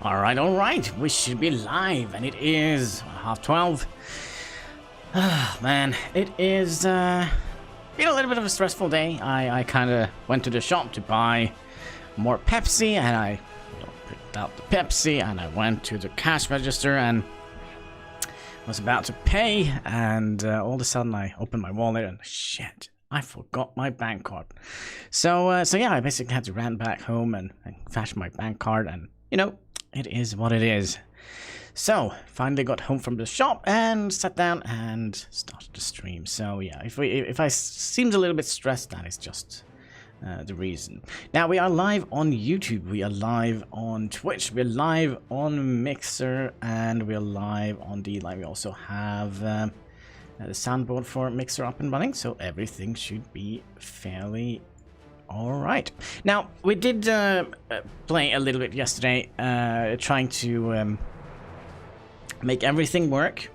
All right, we should be live, and it is 12:30. Ah, man, it is been a little bit of a stressful day. I kind of went to the shop to buy more Pepsi, and I picked out the Pepsi, and I went to the cash register and was about to pay, and all of a sudden I opened my wallet and shit, I forgot my bank card. So yeah, I basically had to run back home and fetch my bank card, and you know, it is what it is. So finally got home from the shop and sat down and started the stream. So yeah, if I seemed a little bit stressed, that is just the reason. Now we are live on YouTube, we are live on Twitch, we're live on Mixer, and we're live on D-Live. We also have the soundboard for Mixer up and running, so everything should be fairly alright. Now, we did play a little bit yesterday, trying to make everything work.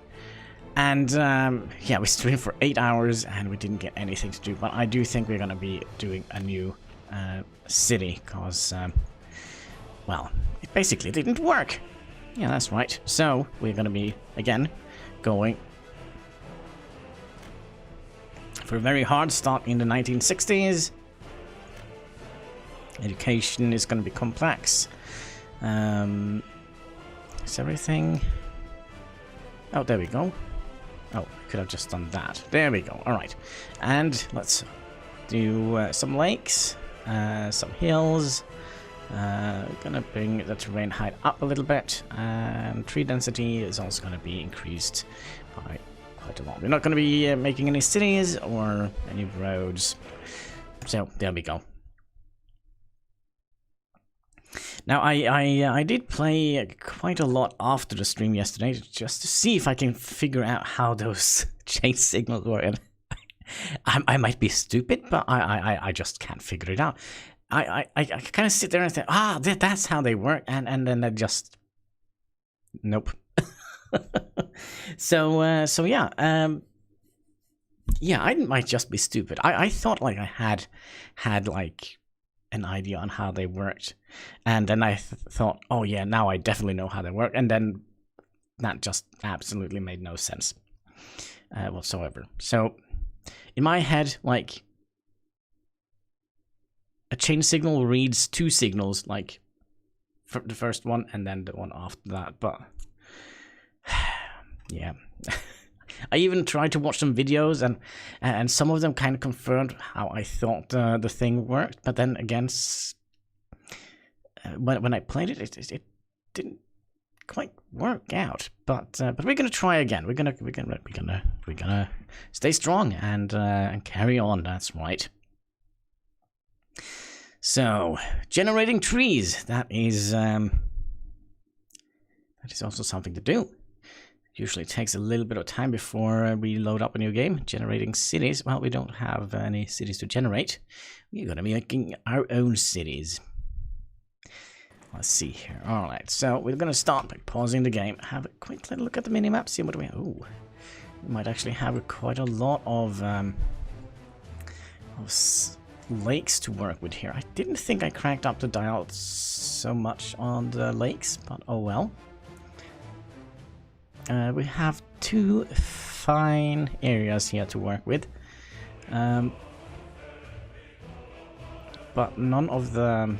And yeah, we streamed for 8 hours and we didn't get anything to do. But I do think we're going to be doing a new city because, well, it basically didn't work. Yeah, that's right. So, we're going to be, again, going for a very hard start in the 1960s. Education is going to be complex. Is everything... Oh, there we go. Oh, I could have just done that. There we go. Alright. And let's do some lakes, some hills. Gonna bring the terrain height up a little bit. And tree density is also going to be increased by quite a lot. We're not going to be making any cities or any roads. So, there we go. Now, I did play quite a lot after the stream yesterday just to see if I can figure out how those chain signals work. And I might be stupid, but I just can't figure it out. I kind of sit there and think, that's how they work, and then I just... Nope. So yeah. Yeah, I might just be stupid. I thought like I had like an idea on how they worked, and then I thought, oh yeah, now I definitely know how they work, and then that just absolutely made no sense whatsoever. So in my head, like, a chain signal reads two signals, like for the first one and then the one after that, but yeah. I even tried to watch some videos, and some of them kind of confirmed how I thought the thing worked. But then again, when I played it, it didn't quite work out. But we're gonna try again. We're gonna stay strong and carry on. That's right. So generating trees. That is also something to do. Usually takes a little bit of time before we load up a new game. Generating cities. Well, we don't have any cities to generate. We're going to be making our own cities. Let's see here. Alright, so we're going to start by pausing the game. Have a quick little look at the minimap. See what we have. Oh, we might actually have quite a lot of lakes to work with here. I didn't think I cranked up the dial so much on the lakes, but oh well. We have two fine areas here to work with, but none of the,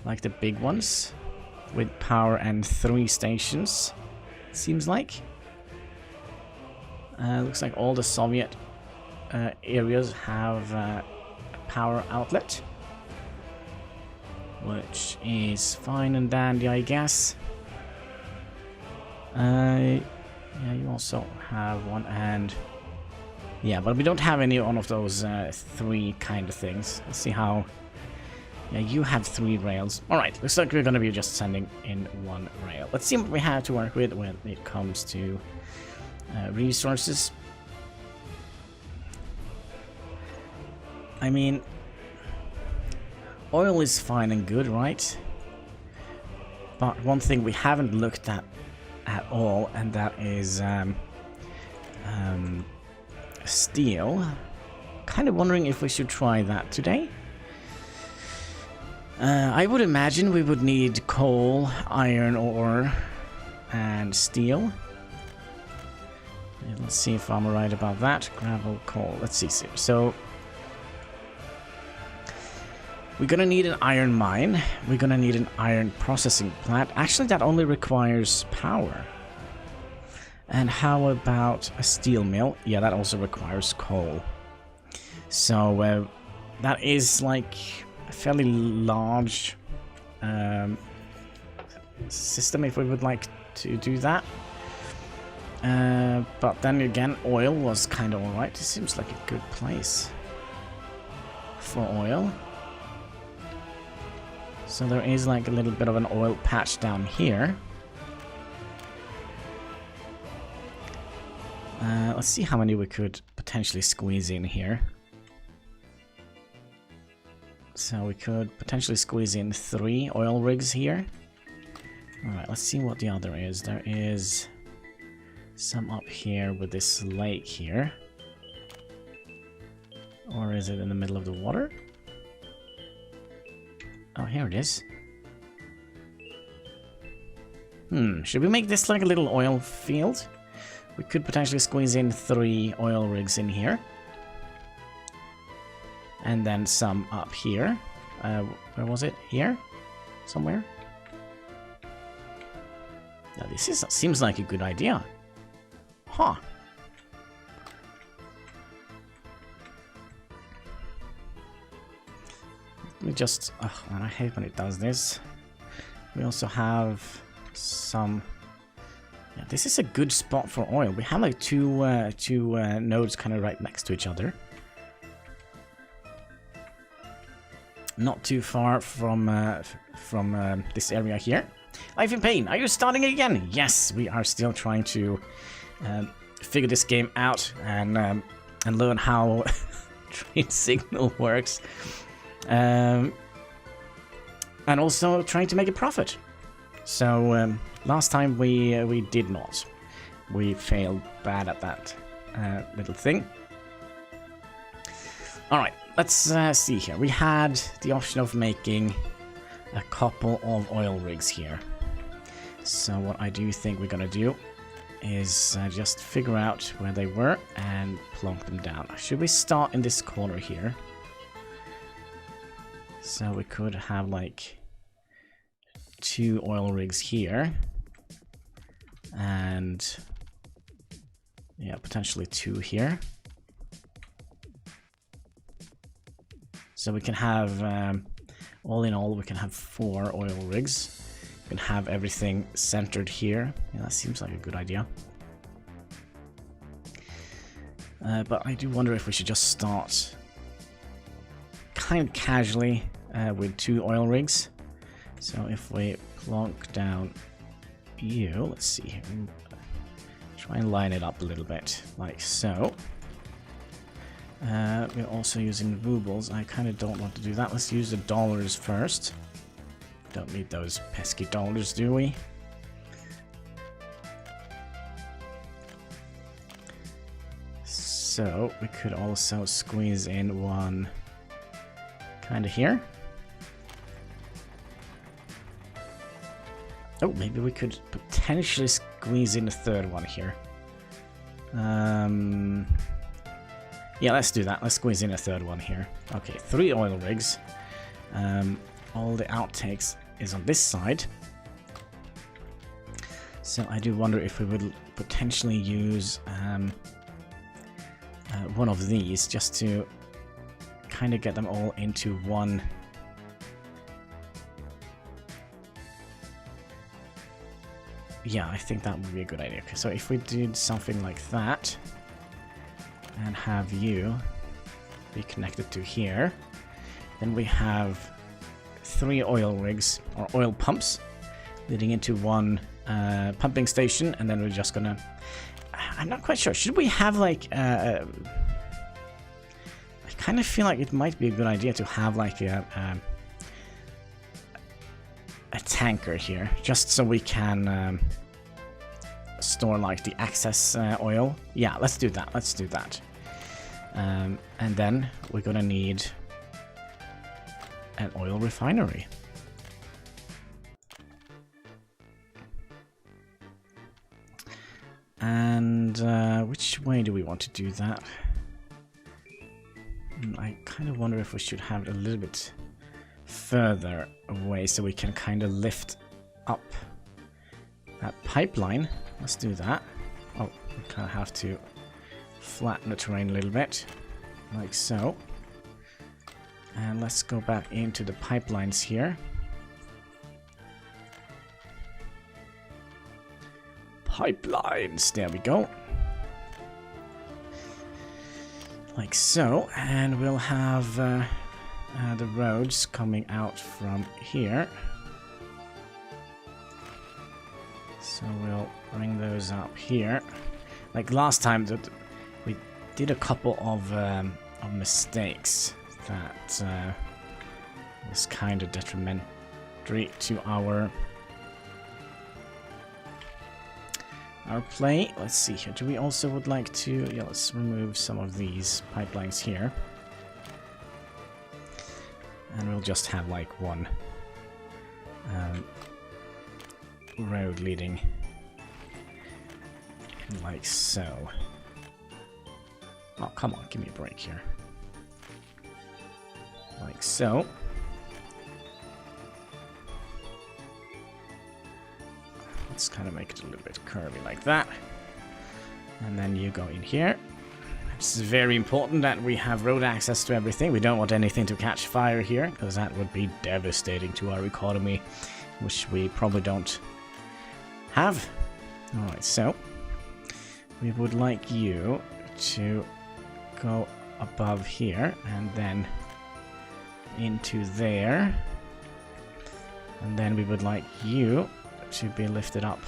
like the big ones with power and 3 stations, seems like. Looks like all the Soviet areas have a power outlet, which is fine and dandy, I guess. Yeah, you also have one, and yeah, but we don't have any one of those 3 kind of things. Let's see how. Yeah, you have 3 rails. All right, looks like we're gonna be just sending in 1 rail. Let's see what we have to work with when it comes to resources. I mean, oil is fine and good, right? But one thing we haven't looked at all, and that is steel. Kind of wondering if we should try that today. I would imagine we would need coal, iron ore, and steel. Let's see if I'm right about that. Gravel, coal. Let's see. So we're gonna need an iron mine. We're gonna need an iron processing plant. Actually, that only requires power. And how about a steel mill? Yeah, that also requires coal. So that is like a fairly large system if we would like to do that. But then again, oil was kind of alright. It seems like a good place for oil. So there is like a little bit of an oil patch down here. Let's see how many we could potentially squeeze in here. So we could potentially squeeze in 3 oil rigs here. Alright, let's see what the other is. There is some up here with this lake here. Or is it in the middle of the water? Oh, here it is. Should we make this like a little oil field? We could potentially squeeze in 3 oil rigs in here. And then some up here. Where was it? Here? Somewhere? Now this seems like a good idea. Huh. Let me just... Oh, man, I hate when it does this. We also have some... Yeah, this is a good spot for oil. We have like two nodes kind of right next to each other. Not too far from this area here. Life in Pain, are you starting again? Yes, we are still trying to figure this game out and learn how train signal works. And also trying to make a profit. So last time we did not. We failed bad at that little thing. Alright, let's see here. We had the option of making a couple of oil rigs here. So what I do think we're gonna do is just figure out where they were and plonk them down. Should we start in this corner here? So we could have like 2 oil rigs here. And yeah, potentially 2 here. So we can have, all in all, we can have 4 oil rigs. We can have everything centered here. Yeah, that seems like a good idea. But I do wonder if we should just start kind of casually with 2 oil rigs. So if we plonk down you, let's see here. Try and line it up a little bit, like so. We're also using rubles. I kind of don't want to do that. Let's use the dollars first. Don't need those pesky dollars, do we? So we could also squeeze in one kind of here. Oh, maybe we could potentially squeeze in a 3rd one here. Yeah, let's do that. Let's squeeze in a 3rd one here. Okay, 3 oil rigs. All the outtakes is on this side. So I do wonder if we would potentially use one of these just to kind of get them all into one. Yeah, I think that would be a good idea. Okay, so if we did something like that and have you be connected to here, then we have 3 oil rigs or oil pumps leading into one pumping station, and then we're just gonna... I'm not quite sure. Should we have like I kind of feel like it might be a good idea to have like a tanker here, just so we can store like the excess oil. Yeah, let's do that. Let's do that. And then we're gonna need an oil refinery. And which way do we want to do that? I kind of wonder if we should have it a little bit further away so we can kind of lift up that pipeline. Let's do that. Oh, we kind of have to flatten the terrain a little bit, like so. And let's go back into the pipelines here. Pipelines, there we go. Like so, and we'll have the roads coming out from here. So we'll bring those up here. Like last time, we did a couple of mistakes that was kind of detrimentary to our play. Let's see here. Do we also would like to... Yeah, let's remove some of these pipelines here. And we'll just have like one road leading like so. Oh, come on, give me a break here. Like so. Let's kind of make it a little bit curvy like that. And then you go in here. It's very important that we have road access to everything. We don't want anything to catch fire here, because that would be devastating to our economy, which we probably don't have. Alright, so we would like you to go above here and then into there. And then we would like you to be lifted up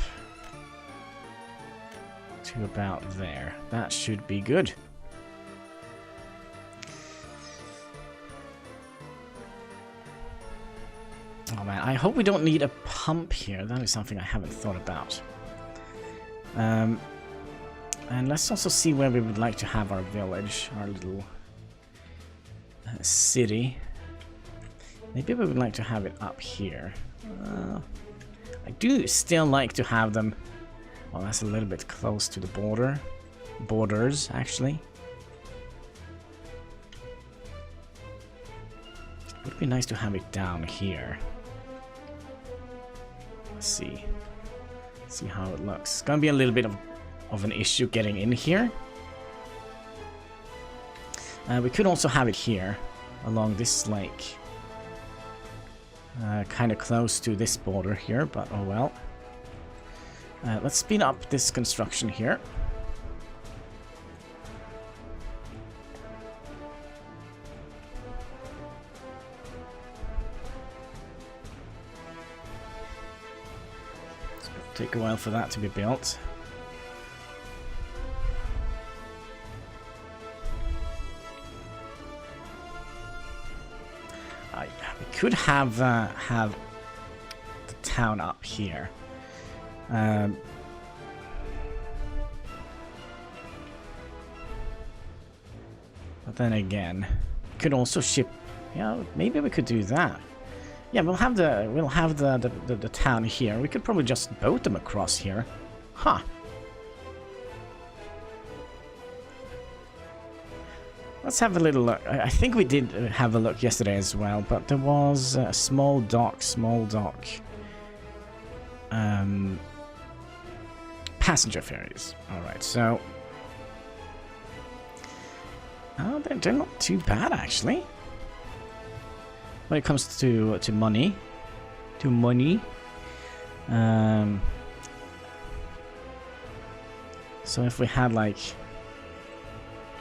to about there. That should be good. Oh man, I hope we don't need a pump here. That is something I haven't thought about. And let's also see where we would like to have our village, our little city. Maybe we would like to have it up here. I do still like to have them... Well, that's a little bit close to the border. Borders, actually. It would be nice to have it down here. Let's see. Let's see how it looks. It's gonna be a little bit of an issue getting in here. We could also have it here, along this lake. Kind of close to this border here, but oh well. Let's speed up this construction here. It's going to take a while for that to be built. We could have the town up here. But then again, we could also ship. Yeah, maybe we could do that. Yeah, we'll have the town here. We could probably just boat them across here. Huh. Let's have a little look. I think we did have a look yesterday as well, but there was a small dock. Passenger ferries. Alright, so... Oh, they're not too bad, actually. When it comes to money. So if we had, like...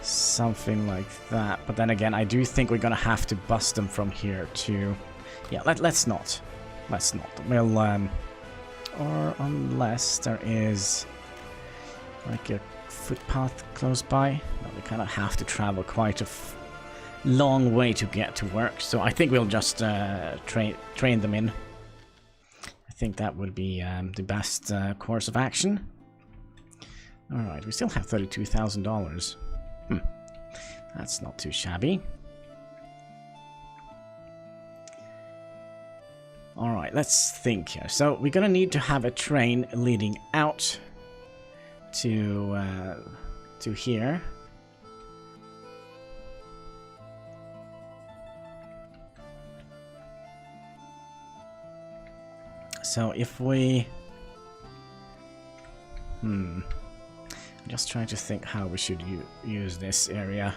something like that, but then again, I do think we're gonna have to bust them from here to... Yeah, let's not. We'll, or unless there is like a footpath close by. No, we kind of have to travel quite a long way to get to work, so I think we'll just train them in. I think that would be the best course of action. Alright, we still have $32,000. That's not too shabby. Alright, let's think here. So we're gonna need to have a train leading out to here. So if we... I'm just trying to think how we should use this area.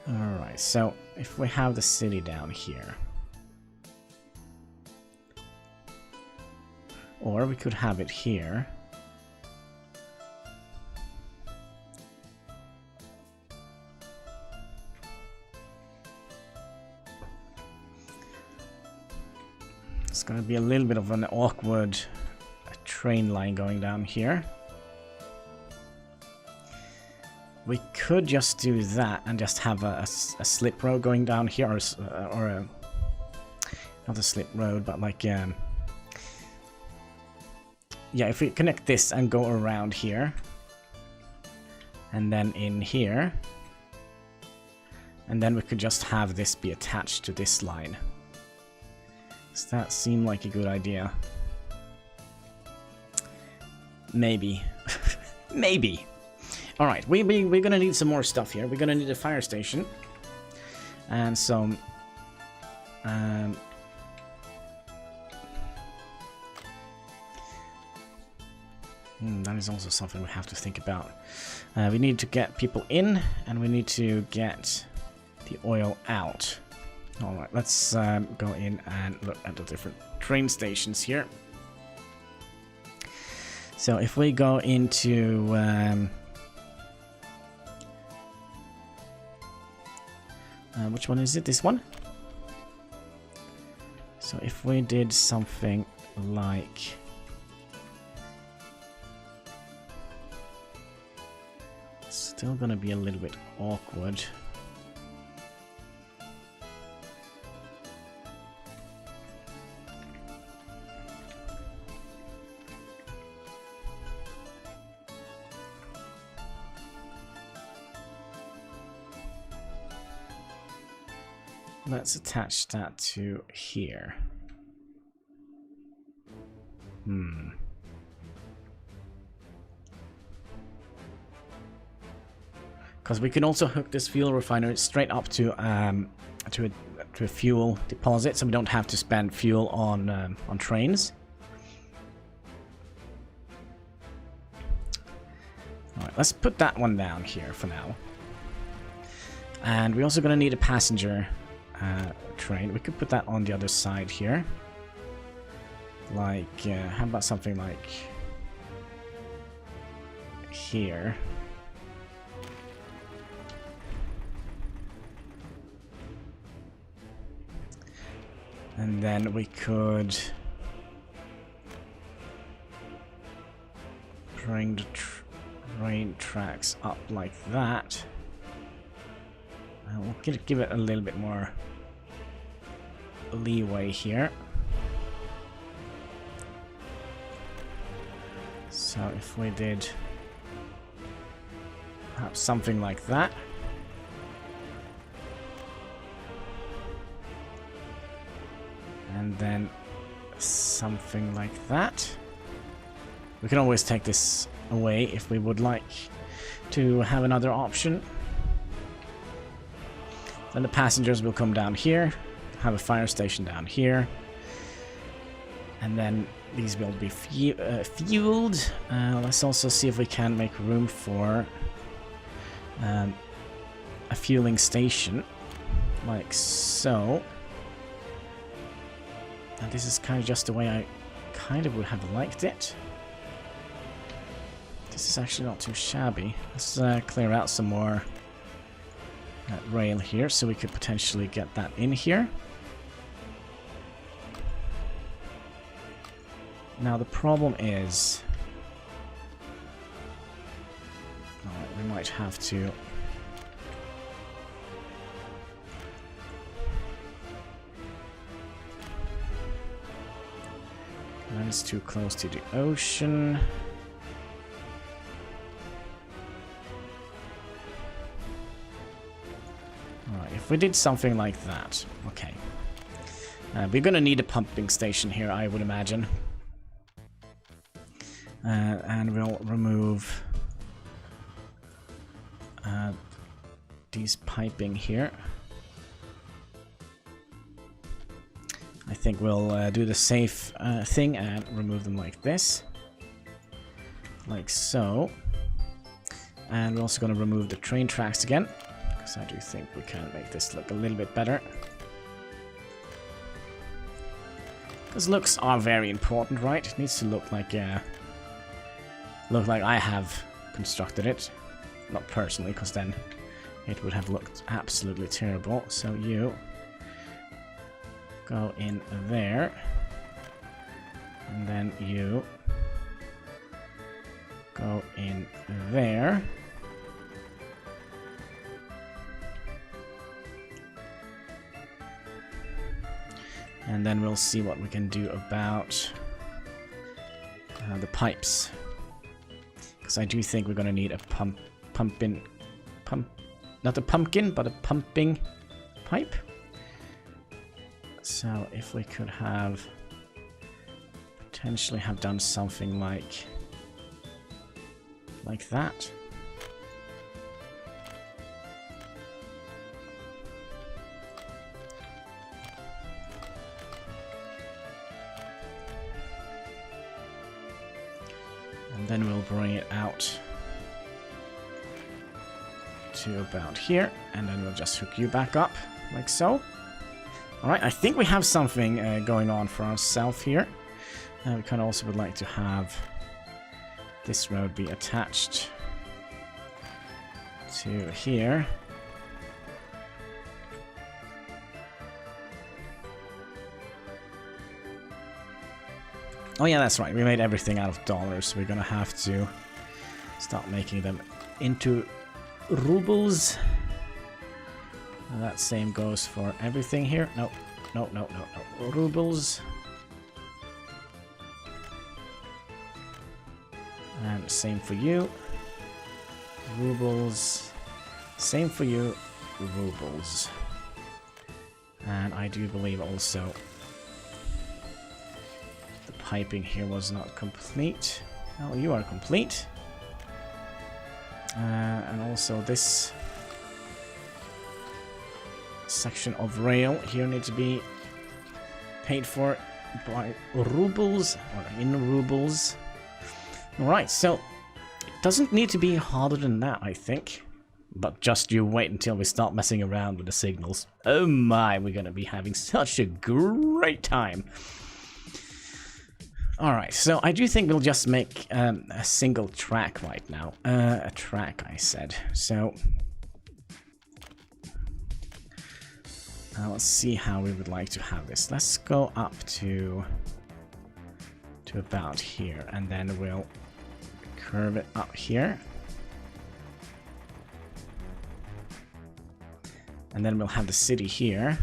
Alright, so if we have the city down here. Or we could have it here. It's going to be a little bit of an awkward train line going down here. We could just do that and just have a slip road going down here, or a, not a slip road, but like yeah, if we connect this and go around here, and then in here, and then we could just have this be attached to this line. Does that seem like a good idea? Maybe. Maybe. Alright, we're gonna need some more stuff here. We're gonna need a fire station. And some... that is also something we have to think about. We need to get people in, and we need to get the oil out. Alright, let's go in and look at the different train stations here. So if we go into... which one is it? This one? So if we did something like... Still gonna be a little bit awkward. Let's attach that to here. Because we can also hook this fuel refinery straight up to a fuel deposit, so we don't have to spend fuel on trains. All right, let's put that one down here for now. And we're also going to need a passenger train. We could put that on the other side here. Like, how about something like here? And then we could bring the train tracks up like that. We'll give it a little bit more leeway here. So if we did perhaps something like that. And then something like that. We can always take this away if we would like to have another option. Then the passengers will come down here, have a fire station down here, and then these will be fueled. Let's also see if we can make room for a fueling station, like so. And this is kind of just the way I kind of would have liked it. This is actually not too shabby. Let's clear out some more rail here, so we could potentially get that in here. Now the problem is... Alright, we might have to... That is too close to the ocean. if we did something like that, okay. We're gonna need a pumping station here, I would imagine. And we'll remove these piping here. I think we'll do the safe thing and remove them like this. Like so. And we're also going to remove the train tracks again, because I do think we can make this look a little bit better. Because looks are very important, right? It needs to look like I have constructed it. Not personally, because then it would have looked absolutely terrible. So you go in there, and then you go in there. And then we'll see what we can do about the pipes. Because I do think we're going to need a not a pumpkin, but a pumping pipe. So if we could have potentially have done something like that. And then we'll bring it out to about here, and then we'll just hook you back up, like so. Alright, I think we have something going on for ourselves here. We kind of also would like to have this road be attached to here. Oh yeah, that's right. We made everything out of dollars, so we're gonna have to start making them into rubles. And that same goes for everything here. No. Rubles. And same for you. Rubles. Same for you. Rubles. And I do believe also the piping here was not complete. Oh, you are complete. And also this section of rail here needs to be paid for by rubles, or in rubles. Alright, so it doesn't need to be harder than that, I think. But just you wait until we start messing around with the signals. Oh my, we're gonna be having such a great time. Alright, so I do think we'll just make a single track right now. A track, I said. So let's see how we would like to have this. Let's go up to about here, and then we'll curve it up here. And then we'll have the city here.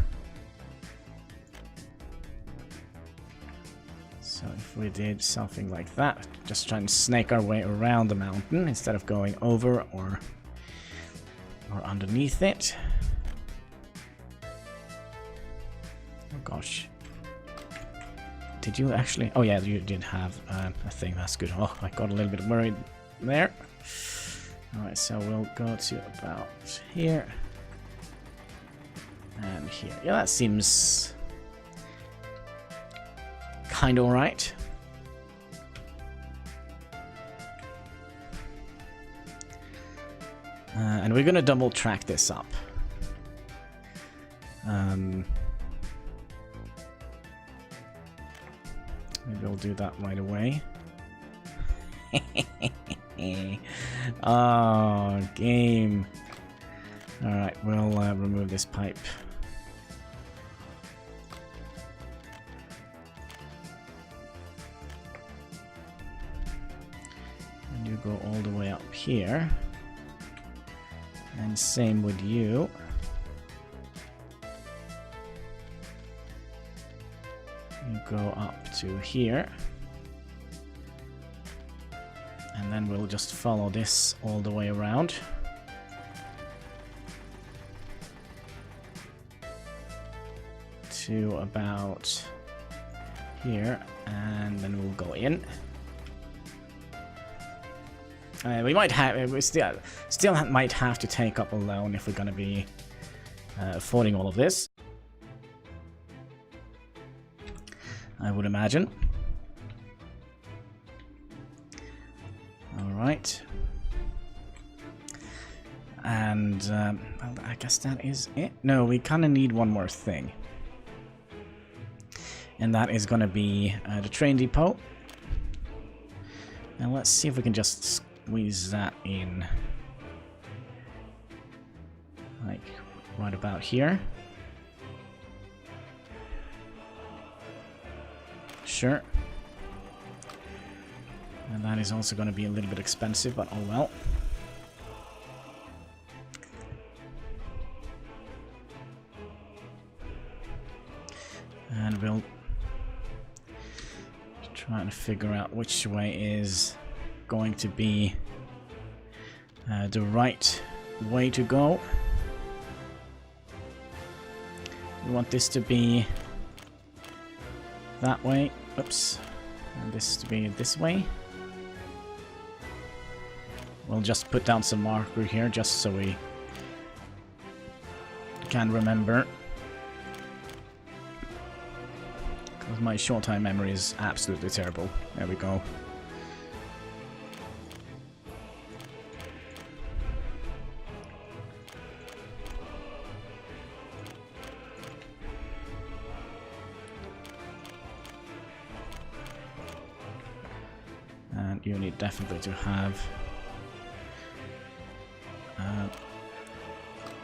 So if we did something like that, just try and snake our way around the mountain instead of going over or underneath it. Oh gosh. Did you actually? Oh yeah, you did have a thing. That's good. Oh, I got a little bit worried there. Alright, so we'll go to about here. And here. Yeah, that seems kind of alright. And we're gonna double track this up. Maybe we'll do that right away. Oh, game. Alright, we'll remove this pipe. And you go all the way up here. And same with you. You go up to here. And then we'll just follow this all the way around. to about here, and then we'll go in. We might have, we still might have to take up a loan if we're gonna be affording all of this. I would imagine. All right. And well, I guess that is it. No, we kind of need one more thing. And that is going to be the train depot. Now let's see if we can just squeeze that in. Like right about here. Sure. And that is also going to be a little bit expensive, but oh well. And we'll try and figure out which way is going to be the right way to go. We want this to be that way. Oops. And this to be this way. We'll just put down some marker here just so we can remember. Because my short-time memory is absolutely terrible. There we go. And you need definitely to have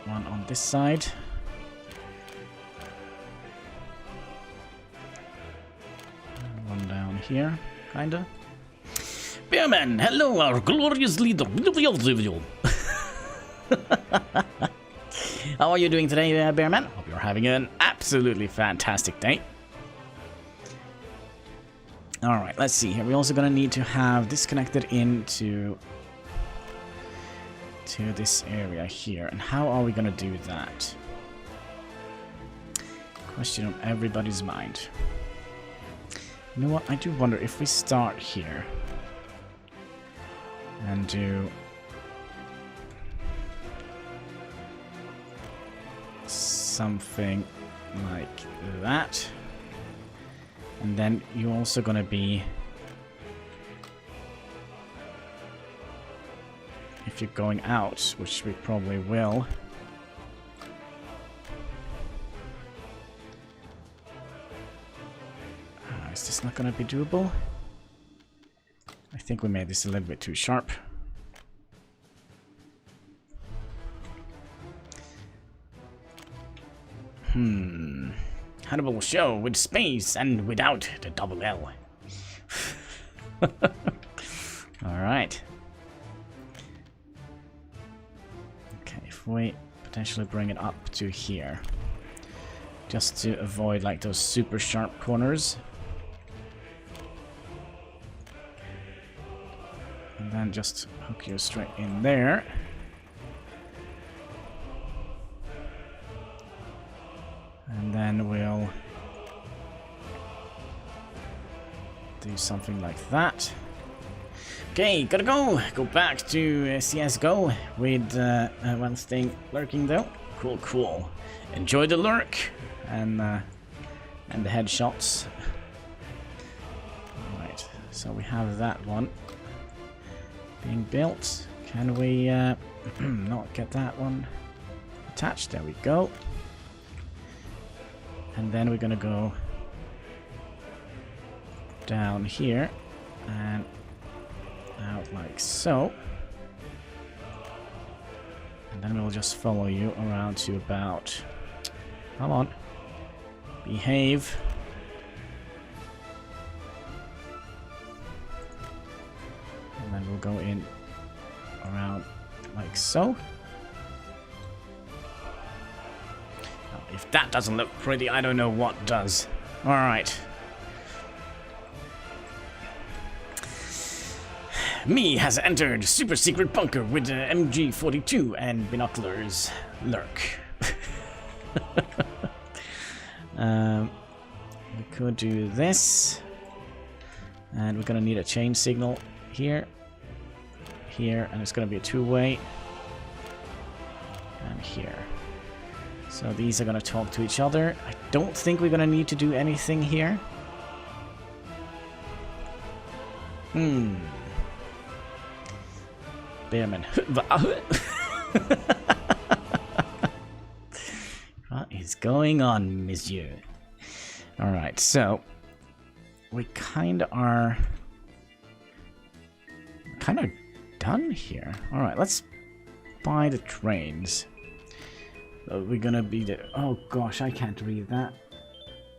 one on this side. And one down here, kinda. Bearman, hello, our glorious leader. How are you doing today, Bearman? Hope you're having an absolutely fantastic day. Alright, let's see here. We're also gonna need to have this connected into this area here. And how are we gonna do that? Question on everybody's mind. You know what? I do wonder if we start here and do something like that. And then you're also gonna be, if you're going out, which we probably will, is this not gonna be doable? I think we made this a little bit too sharp. Hanniballshow with space and without the double L. Alright. Okay, if we potentially bring it up to here. Just to avoid like those super sharp corners. And then just hook you straight in there. And then we'll do something like that. Okay, gotta go. Go back to CSGO with one thing lurking though. Cool, cool. Enjoy the lurk and the headshots. Alright, so we have that one being built. Can we not get that one attached? There we go. And then we're gonna go down here and out like so. And then we'll just follow you around to about, come on, behave. And then we'll go in around like so. If that doesn't look pretty, I don't know what does. Alright. Me has entered super secret bunker with MG42 and binoculars lurk. We could do this. And we're going to need a chain signal here. Here. And it's going to be a two-way. And here. So these are going to talk to each other. I don't think we're going to need to do anything here. Bearman. What is going on, monsieur? Alright, so we kind of are done here. Alright, let's buy the trains. We're gonna be the... Oh gosh, I can't read that.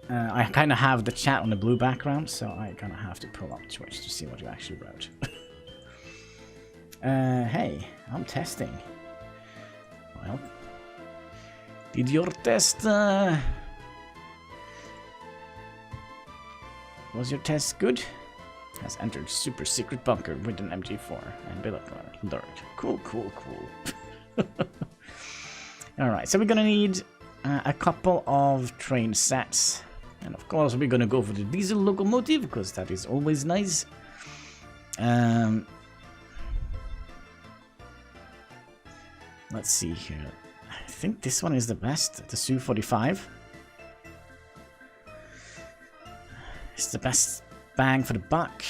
I kind of have the chat on the blue background, so I kind of have to pull up Twitch to see what you actually wrote. Hey, I'm testing. Well, did your test... Was your test good? Has entered super secret bunker with an MG4 and billet alert. Cool, cool, cool. Alright, so we're gonna need a couple of train sets. And of course we're gonna go for the diesel locomotive, because that is always nice. Let's see here. I think this one is the best, the Su-45. It's the best bang for the buck.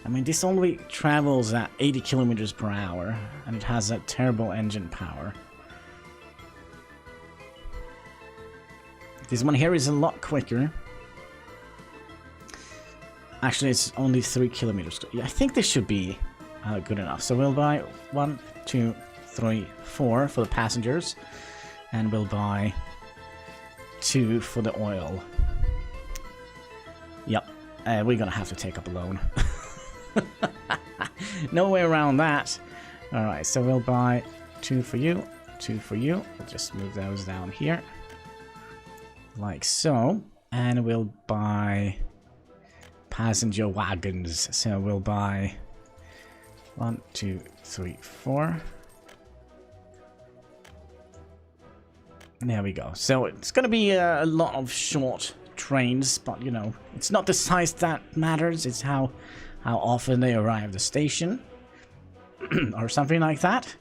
I mean, this only travels at 80 kilometers per hour, and it has a terrible engine power. This one here is a lot quicker. Actually, it's only 3 kilometers. I think this should be good enough. So we'll buy 1, 2, 3, 4 for the passengers, and we'll buy 2 for the oil. Yep, we're gonna have to take up a loan. No way around that. Alright, so we'll buy 2 for you, 2 for you. We'll just move those down here. Like so. And we'll buy passenger wagons. So we'll buy 1, 2, 3, 4. There we go. So it's going to be a lot of short trains, but you know, it's not the size that matters, it's how often they arrive at the station. Or something like that.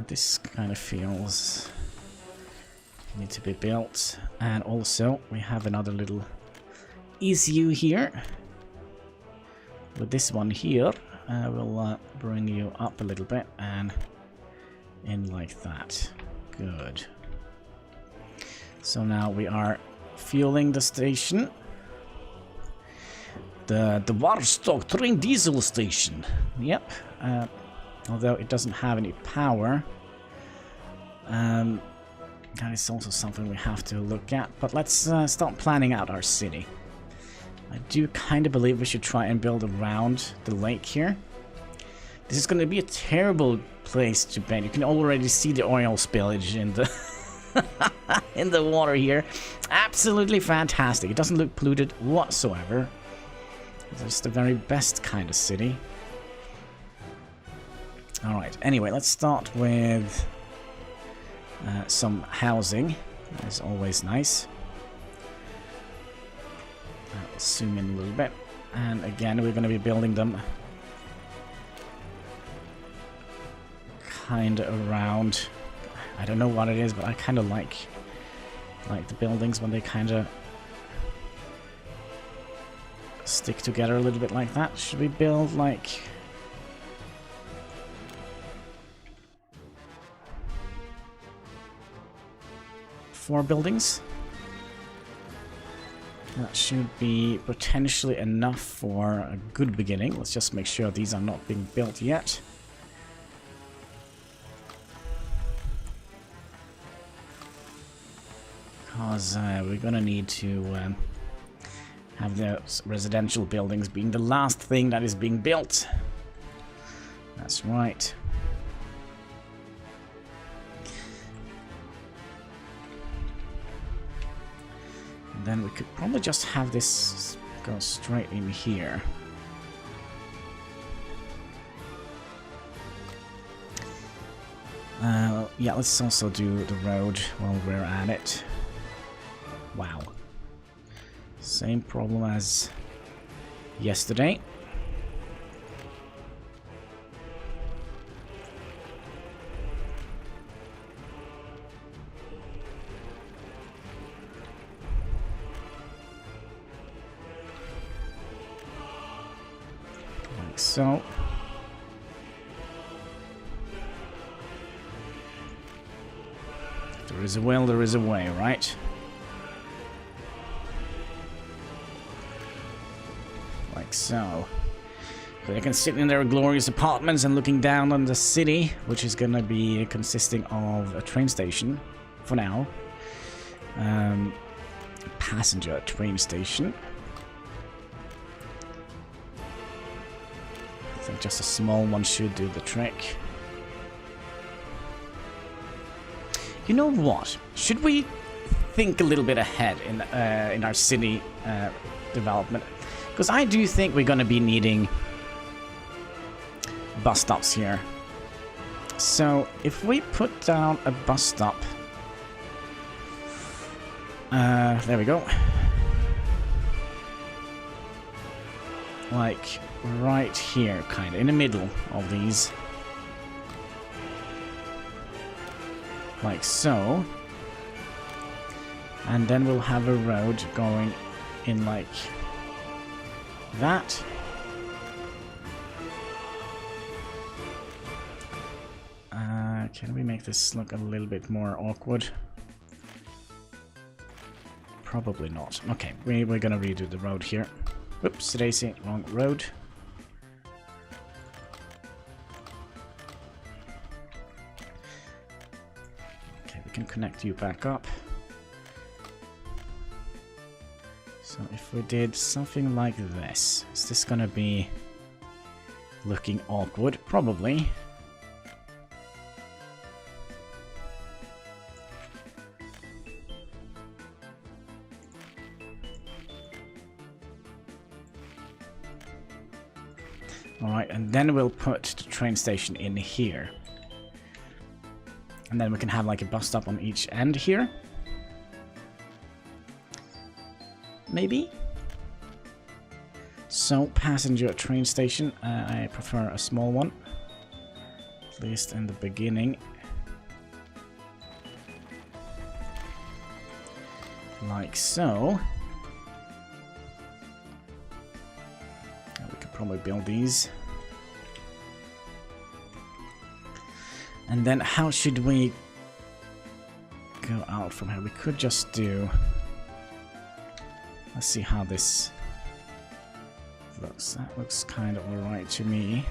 This kind of feels need to be built. And also we have another little issue here. With this one here, we'll bring you up a little bit and in like that. Good. So now we are fueling the station. The Warstock train diesel station. Yep. Although it doesn't have any power. That is also something we have to look at. But let's start planning out our city. I do kind of believe we should try and build around the lake here. This is going to be a terrible place to bend. You can already see the oil spillage in the in the water here. Absolutely fantastic. It doesn't look polluted whatsoever. It's just the very best kind of city. Alright, anyway, let's start with some housing. That is always nice. I'll zoom in a little bit. And again, we're going to be building them kind of around. I don't know what it is, but I kind of like the buildings when they kind of stick together a little bit like that. Should we build like... four buildings? That should be potentially enough for a good beginning. Let's just make sure these are not being built yet. Because we're gonna need to have the residential buildings being the last thing that is being built. That's right. And then we could probably just have this go straight in here. Yeah, let's also do the road while we're at it. Wow. Same problem as yesterday. Like so. If there is a will, there is a way, right? Like so. So they can sit in their glorious apartments and looking down on the city, which is gonna be consisting of a train station for now. Passenger train station. I think just a small one should do the trick. You know what? Should we think a little bit ahead in our city development? Because I do think we're going to be needing bus stops here. So if we put down a bus stop, there we go. Like right here, kind of in the middle of these. Like so. And then we'll have a road going in like that. Can we make this look a little bit more awkward? Probably not. Okay, we're gonna redo the road here. Whoops, Daisy, wrong road. Okay, we can connect you back up. So if we did something like this, is this gonna be looking awkward? Probably. Alright, and then we'll put the train station in here. And then we can have like a bus stop on each end here. Maybe? So, passenger train station. I prefer a small one. At least in the beginning. Like so. We could probably build these. And then how should we go out from here? We could just do... Let's see how this looks. That looks kind of alright to me.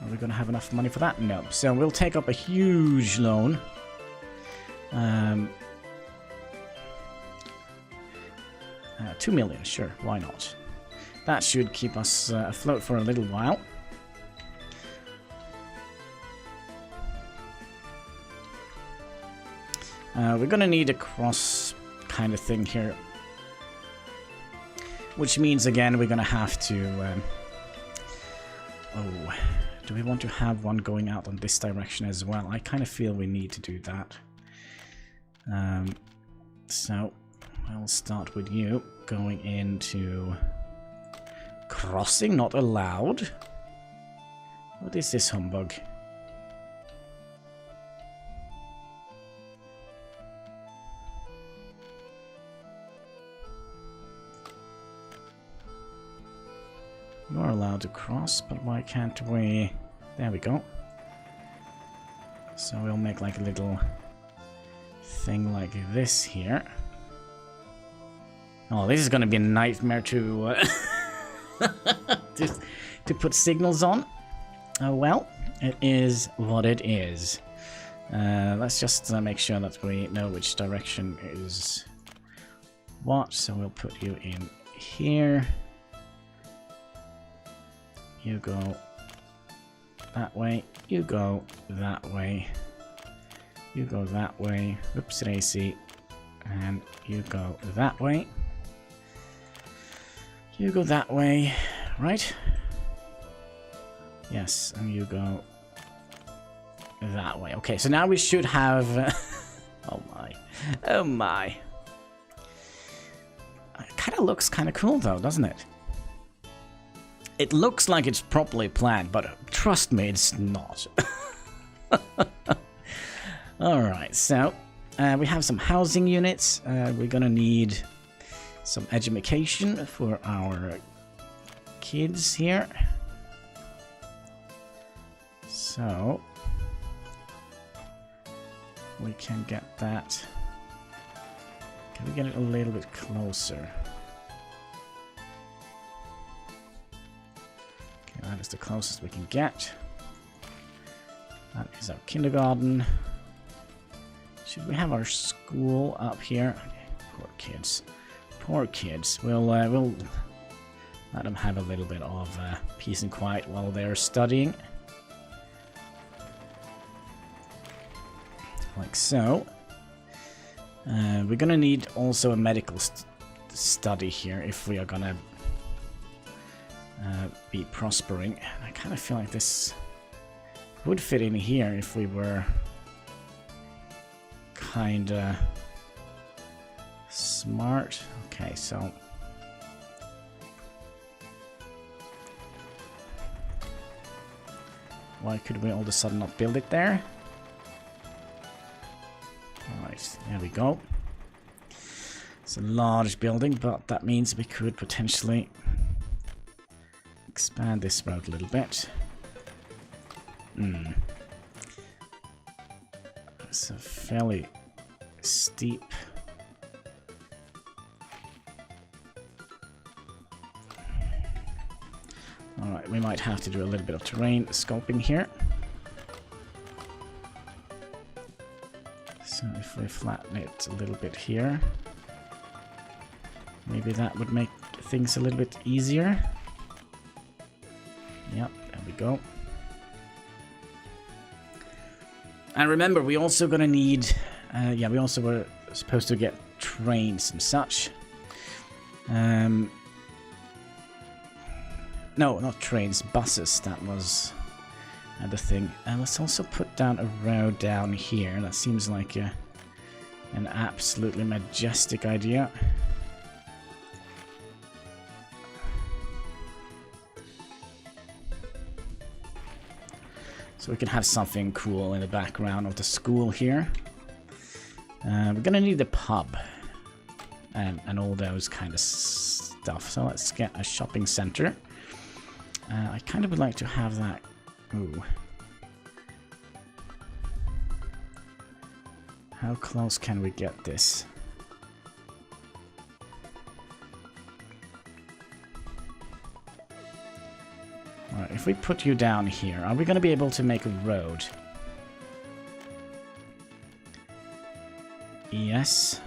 Are we going to have enough money for that? No. So we'll take up a huge loan. 2 million, sure, why not? That should keep us afloat for a little while. We're gonna need a cross kind of thing here. Which means, again, we're gonna have to... oh, do we want to have one going out on this direction as well? I kind of feel we need to do that. So, I'll start with you going into... Crossing not allowed? What is this humbug? You're allowed to cross, but why can't we... There we go. So we'll make like a little thing like this here. Oh, this is gonna be a nightmare to... to put signals on. Oh well, it is what it is. Let's just make sure that we know which direction is what. So we'll put you in here. You go that way. You go that way. You go that way. Oops, daisy. And you go that way. You go that way, right? Yes, and you go that way. Okay, so now we should have... oh my. Oh my. It kind of looks kind of cool though, doesn't it? It looks like it's properly planned, but trust me, it's not. Alright, so we have some housing units. We're gonna need some education for our kids here. So we can get that. Can we get it a little bit closer? Okay, that is the closest we can get. That is our kindergarten. Should we have our school up here? Poor kids. Poor kids. We'll let them have a little bit of peace and quiet while they're studying. Like so. We're gonna need also a medical study here if we are gonna be prospering. I kind of feel like this would fit in here if we were kinda smart. Okay, so why could we all of a sudden not build it there? Alright, there we go. It's a large building, but that means we could potentially expand this road a little bit. It's a fairly steep. Alright, we might have to do a little bit of terrain scoping here. So if we flatten it a little bit here, maybe that would make things a little bit easier. Yep, there we go. And remember, we also gonna need, yeah, we also were supposed to get trains and such. No, not trains, buses. That was the thing. And let's also put down a road down here. That seems like an absolutely majestic idea. So we can have something cool in the background of the school here. We're gonna need the pub and all those kind of stuff. So let's get a shopping center. I kind of would like to have that. Ooh. How close can we get this? Alright, if we put you down here, are we going to be able to make a road? Yes.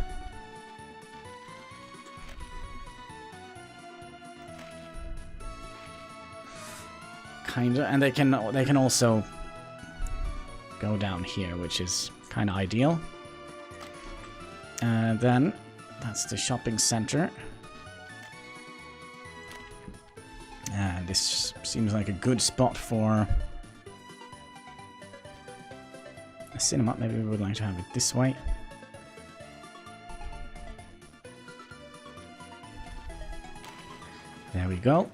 Kinda, and they can also go down here, which is kind of ideal. Then that's the shopping center, and this seems like a good spot for a cinema. Maybe we would like to have it this way. There we go,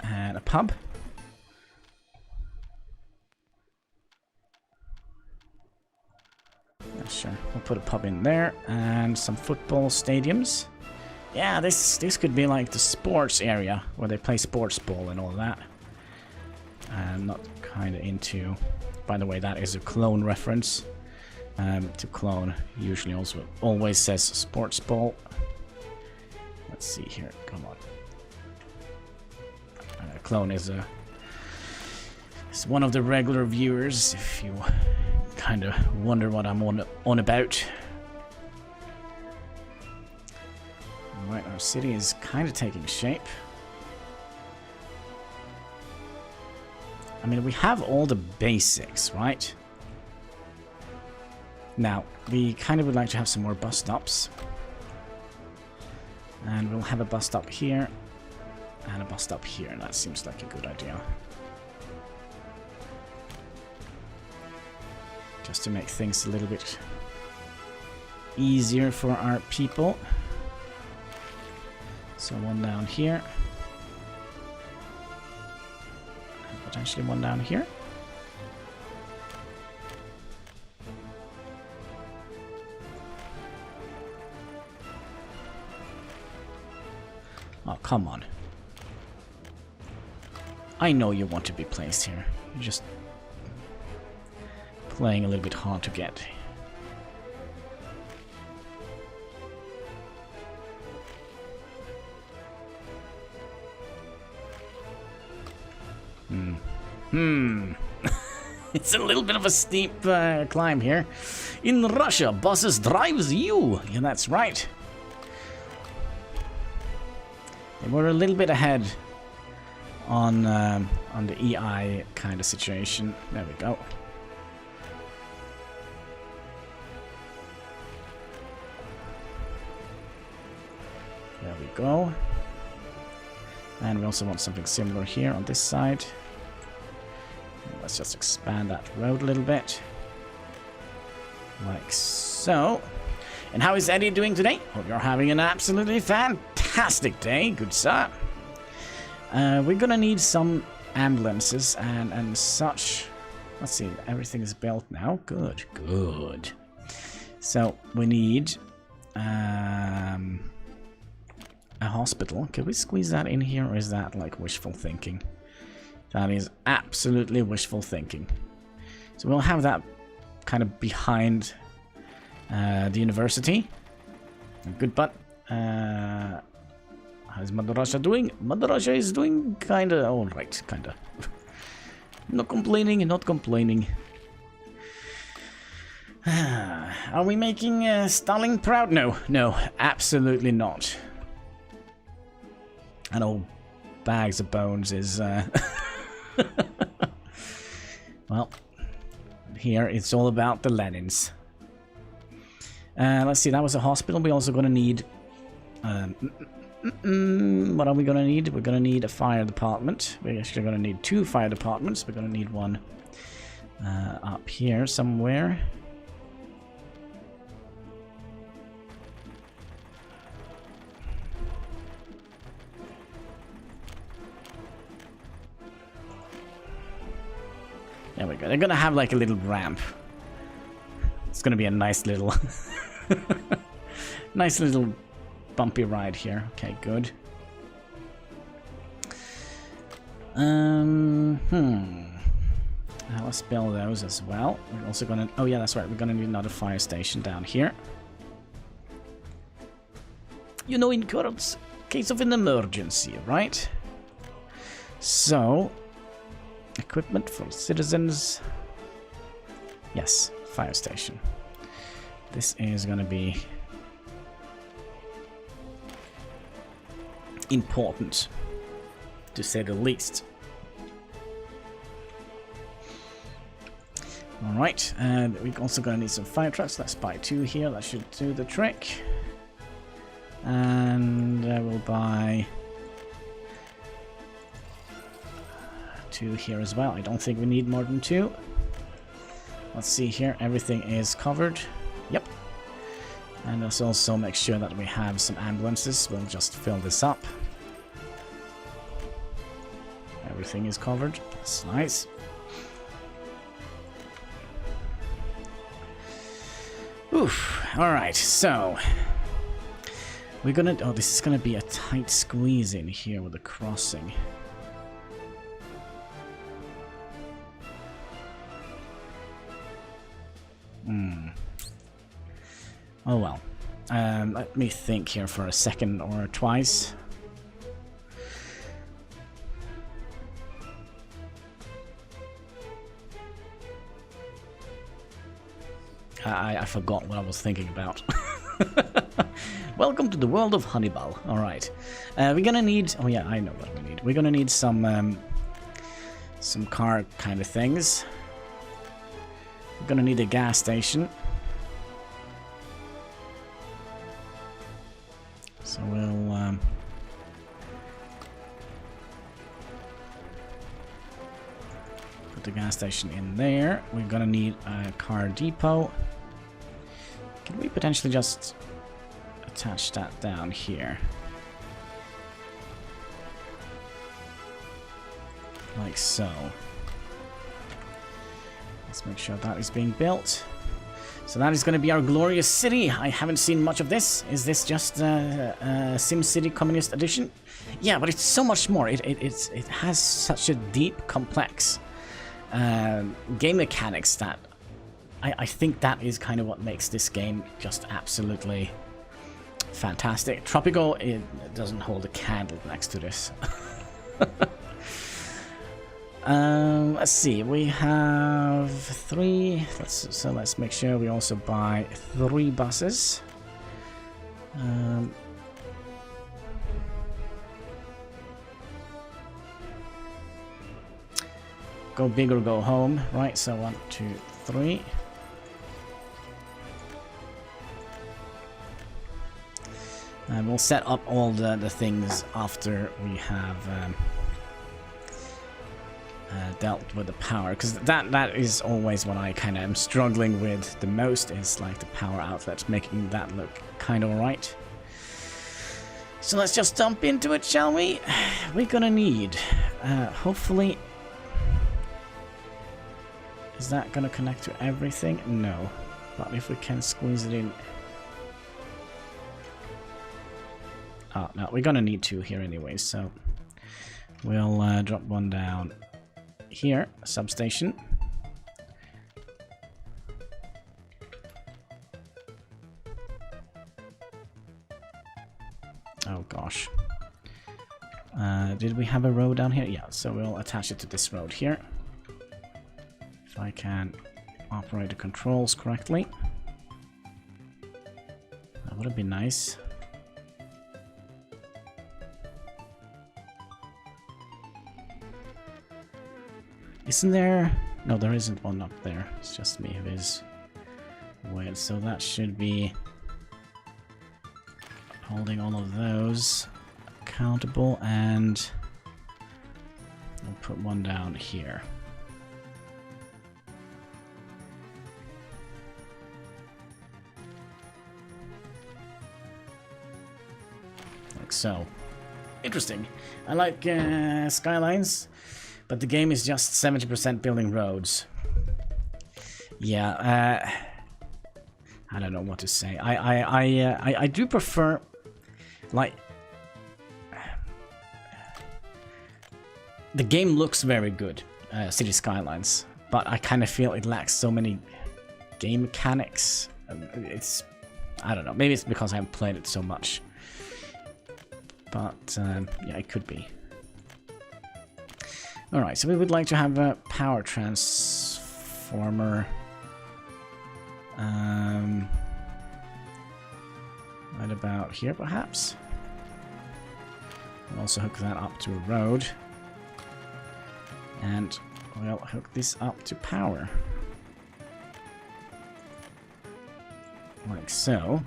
and a pub. Sure, we'll put a pub in there and some football stadiums. Yeah, this could be like the sports area where they play sports ball and all that. I'm not kind of into. By the way, that is a Clone reference. To Clone usually also always says sports ball. Let's see here. Come on. Clone is one of the regular viewers. If you kind of wonder what I'm on about. Alright, our city is kind of taking shape. I mean, we have all the basics, right? Now, we kind of would like to have some more bus stops. And we'll have a bus stop here and a bus stop here. That seems like a good idea. just to make things a little bit easier for our people. So one down here. And potentially one down here. Oh, come on. I know you want to be placed here. You're just playing a little bit hard to get. It's a little bit of a steep climb here. In Russia, buses drives you. Yeah, that's right. They were a little bit ahead on the EI kind of situation. There we go. There we go. And we also want something similar here on this side. Let's just expand that road a little bit. Like so. And how is Eddie doing today? Hope you're having an absolutely fantastic day. Good sir. We're gonna need some ambulances and such. Let's see, everything is built now. Good, good. So we need a hospital. Can we squeeze that in here, or is that like wishful thinking? That is absolutely wishful thinking. So we'll have that kind of behind the university. Good, but how's Mother Russia doing? Mother Russia is doing kinda alright, kinda. Not complaining, not complaining. Are we making Stalin proud? No, no, absolutely not. And old bags of bones is well, here it's all about the Lenins. Let's see, that was a hospital. We're also gonna need what are we gonna need? We're gonna need a fire department. We're actually gonna need 2 fire departments. We're gonna need one up here somewhere. There we go. They're gonna have like a little ramp. It's gonna be a nice little nice little bumpy ride here. Okay, good. Let's build those as well. We're also gonna, oh yeah, that's right, we're gonna need another fire station down here. You know, in case of an emergency, right? So, equipment for citizens. Yes, fire station. This is gonna be important, to say the least. Alright, and we're also gonna need some fire trucks. Let's buy 2 here, that should do the trick. And we'll buy 2 here as well. I don't think we need more than 2. Let's see here, everything is covered. Yep. And let's also make sure that we have some ambulances. We'll just fill this up. Everything is covered. That's nice. Oof. Alright, so we're gonna, oh, this is gonna be a tight squeeze in here with the crossing. Oh well. Let me think here for a second or twice. I forgot what I was thinking about. Welcome to the world of Hannibal. Alright. We're gonna need... Oh yeah, I know what we need. We're gonna need some car kind of things. We're gonna need a gas station. So we'll... put the gas station in there. We're gonna need a car depot. Can we potentially just attach that down here? Like so. Let's make sure that is being built. So that is going to be our glorious city. I haven't seen much of this. Is this just SimCity Communist Edition? Yeah, but it's so much more. It has such a deep, complex game mechanics that I think that is kind of what makes this game just absolutely fantastic. Tropico, it doesn't hold a candle next to this. Let's see, we have 3. Let's make sure we also buy 3 buses. Go big or go home, right? So 1, 2, 3. And we'll set up all the things after we have dealt with the power, because that is always what I kind of am struggling with the most, is like the power outlets, making that look kind of alright. So let's just dump into it, shall we? We're gonna need, hopefully, is that gonna connect to everything? No, but if we can squeeze it in. Oh, no, we're gonna need 2 here anyways, so we'll drop one down here, substation. Oh gosh. Did we have a road down here? Yeah, so we'll attach it to this road here. If I can operate the controls correctly. That would be nice. Isn't there? No, there isn't one up there. It's just me who is weird. So that should be holding all of those accountable, and I'll put one down here. Like so. Interesting. I like skylines. But the game is just 70% building roads. Yeah, I don't know what to say. I do prefer, like, the game looks very good, City Skylines, but I kind of feel it lacks so many game mechanics. It's, I don't know, maybe it's because I haven't played it so much. But yeah, it could be. Alright, so we would like to have a power transformer. Right about here, perhaps. We'll also hook that up to a road. And we'll hook this up to power. Like so.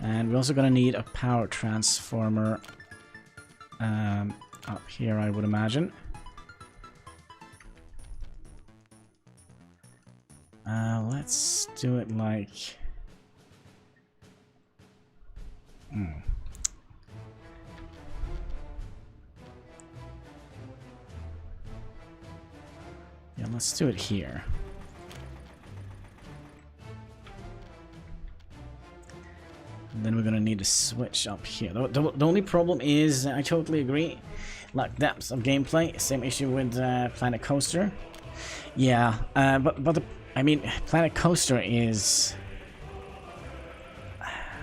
And we're also going to need a power transformer up here, I would imagine. Let's do it like... Yeah, let's do it here. And then we're gonna need a switch up here. The only problem is, I totally agree, lack depth of gameplay. Same issue with Planet Coaster. Yeah, but I mean, Planet Coaster is,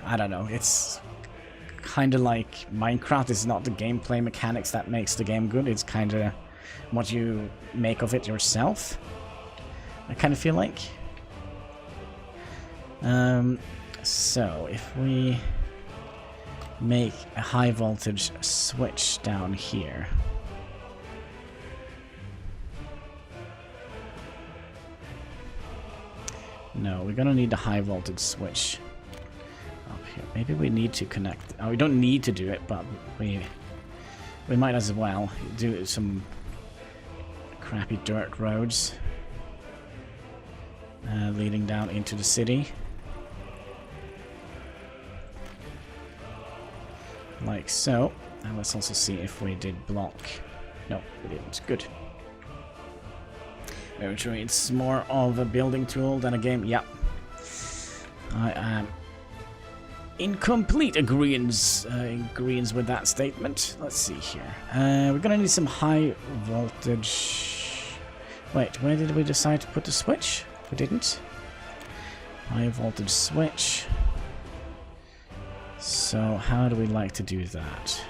I don't know, it's kind of like Minecraft. It's not the gameplay mechanics that makes the game good, it's kind of what you make of it yourself, I kind of feel like. So, if we make a high voltage switch down here. No, we're gonna need a high voltage switch up here. Maybe we need to connect. Oh, we don't need to do it, but we might as well do some crappy dirt roads leading down into the city. Like so. And let's also see if we did block. No, we didn't. Good. Very true. It's more of a building tool than a game. Yep. I am in complete agreement with that statement. Let's see here. We're gonna need some high voltage. Wait, where did we decide to put the switch? We didn't. High voltage switch. So how do we like to do that?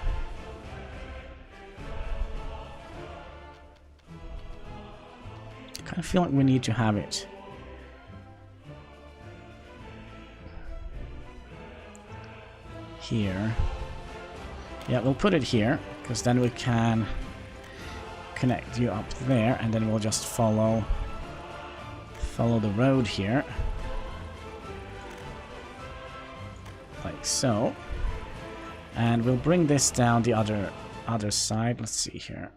I kind of feel like we need to have it here. Yeah, we'll put it here, because then we can connect you up there, and then we'll just follow the road here. Like so. And we'll bring this down the other side. Let's see here.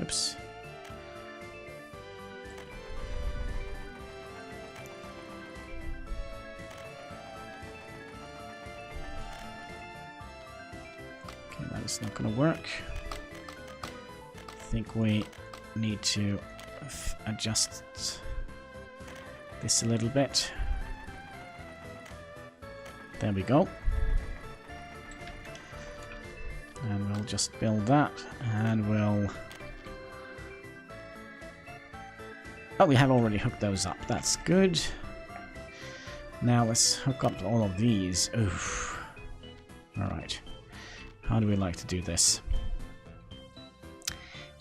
Oops. Okay, that is not going to work. I think we need to adjust this a little bit. There we go. And we'll just build that, and we'll... Oh, we have already hooked those up. That's good. Now let's hook up all of these. Oof. Alright. How do we like to do this?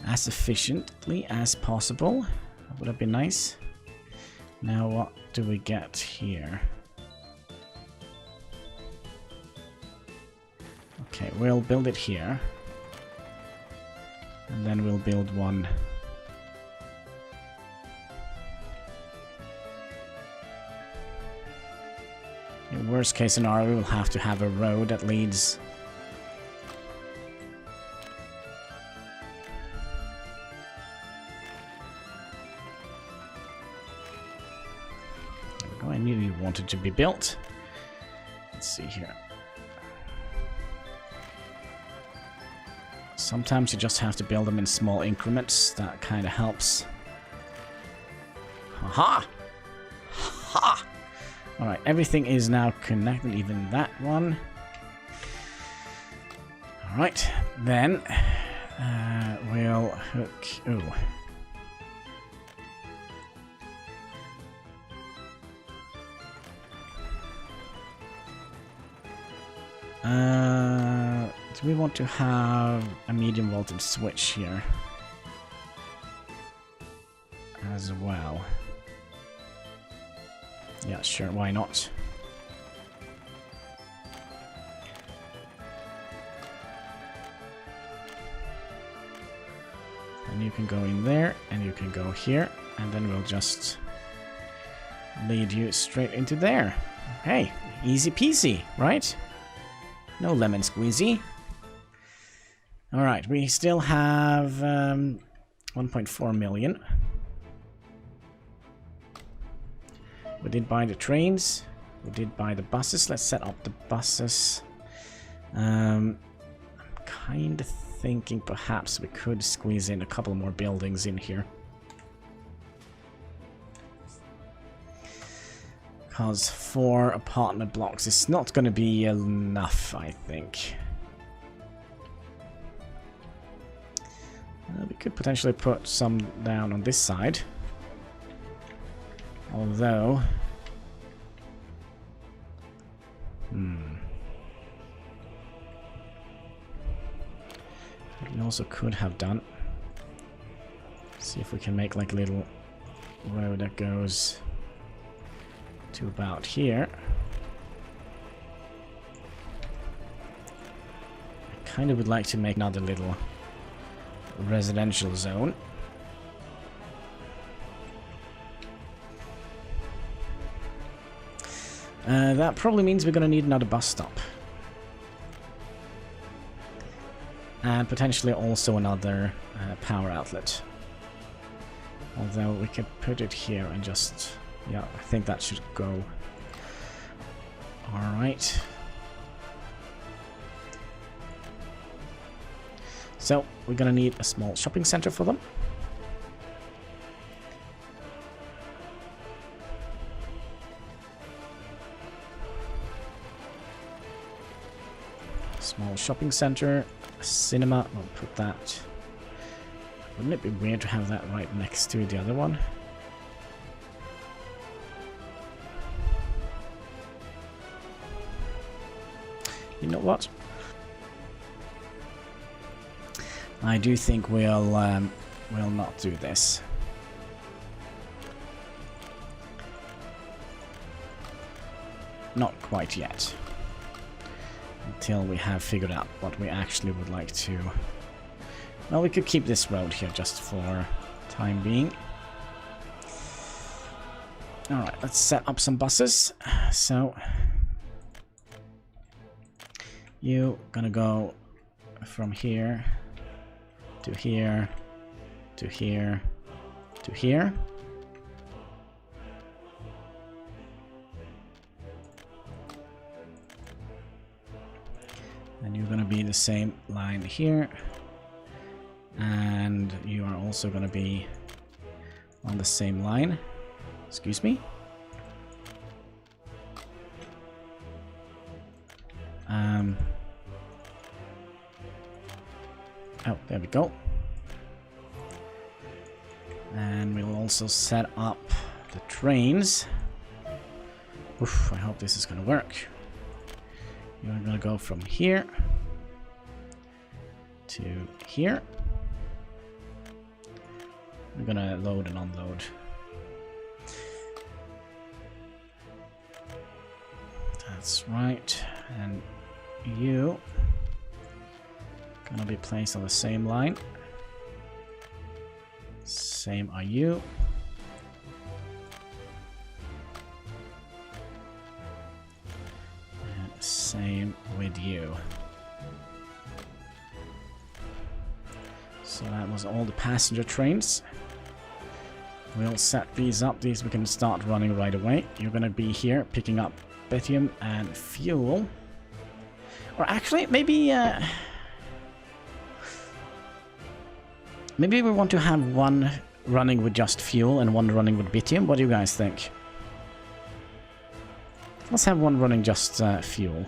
As efficiently as possible. That would have been nice. Now what do we get here? Okay, we'll build it here. And then we'll build one... In worst case scenario, we'll have to have a road that leads... There we go, I knew you wanted to be built. Let's see here. Sometimes you just have to build them in small increments. That kind of helps. Haha! Ha! Alright, everything is now connected, even that one. Alright, then we'll hook... Ooh. Do we want to have a medium voltage switch here as well? Yeah, sure, why not? And you can go in there, and you can go here, and then we'll just lead you straight into there. Okay, easy peasy, right? No lemon squeezy. Alright, we still have 1.4 million. We did buy the trains. We did buy the buses. Let's set up the buses. I'm kind of thinking perhaps we could squeeze in a couple more buildings in here. Because 4 apartment blocks is not going to be enough, I think. We could potentially put some down on this side. Although... What we also could have done... See if we can make like a little road that goes to about here. kind of would like to make another little residential zone. That probably means we're going to need another bus stop. And potentially also another power outlet. Although we could put it here and just... yeah, I think that should go. Alright. So, we're gonna need a small shopping center for them. Small shopping center, a cinema, we'll put that. Wouldn't it be weird to have that right next to the other one? You know what? I do think we'll not do this. Not quite yet. Until we have figured out what we actually would like to... well, we could keep this road here just for time being. Alright, let's set up some buses. So... you gonna go from here to here to here to here. And you're gonna be the same line here. And you are also gonna be on the same line. Excuse me. Oh, there we go. And we'll also set up the trains. Oof, I hope this is gonna work. You're gonna go from here to here. We're gonna load and unload. That's right. And you gonna be placed on the same line. Same are you. And same with you. So that was all the passenger trains. We'll set these up. These we can start running right away. You're gonna be here picking up lithium and fuel. Or actually, maybe maybe we want to have one running with just fuel and one running with lithium. What do you guys think? Let's have one running just fuel.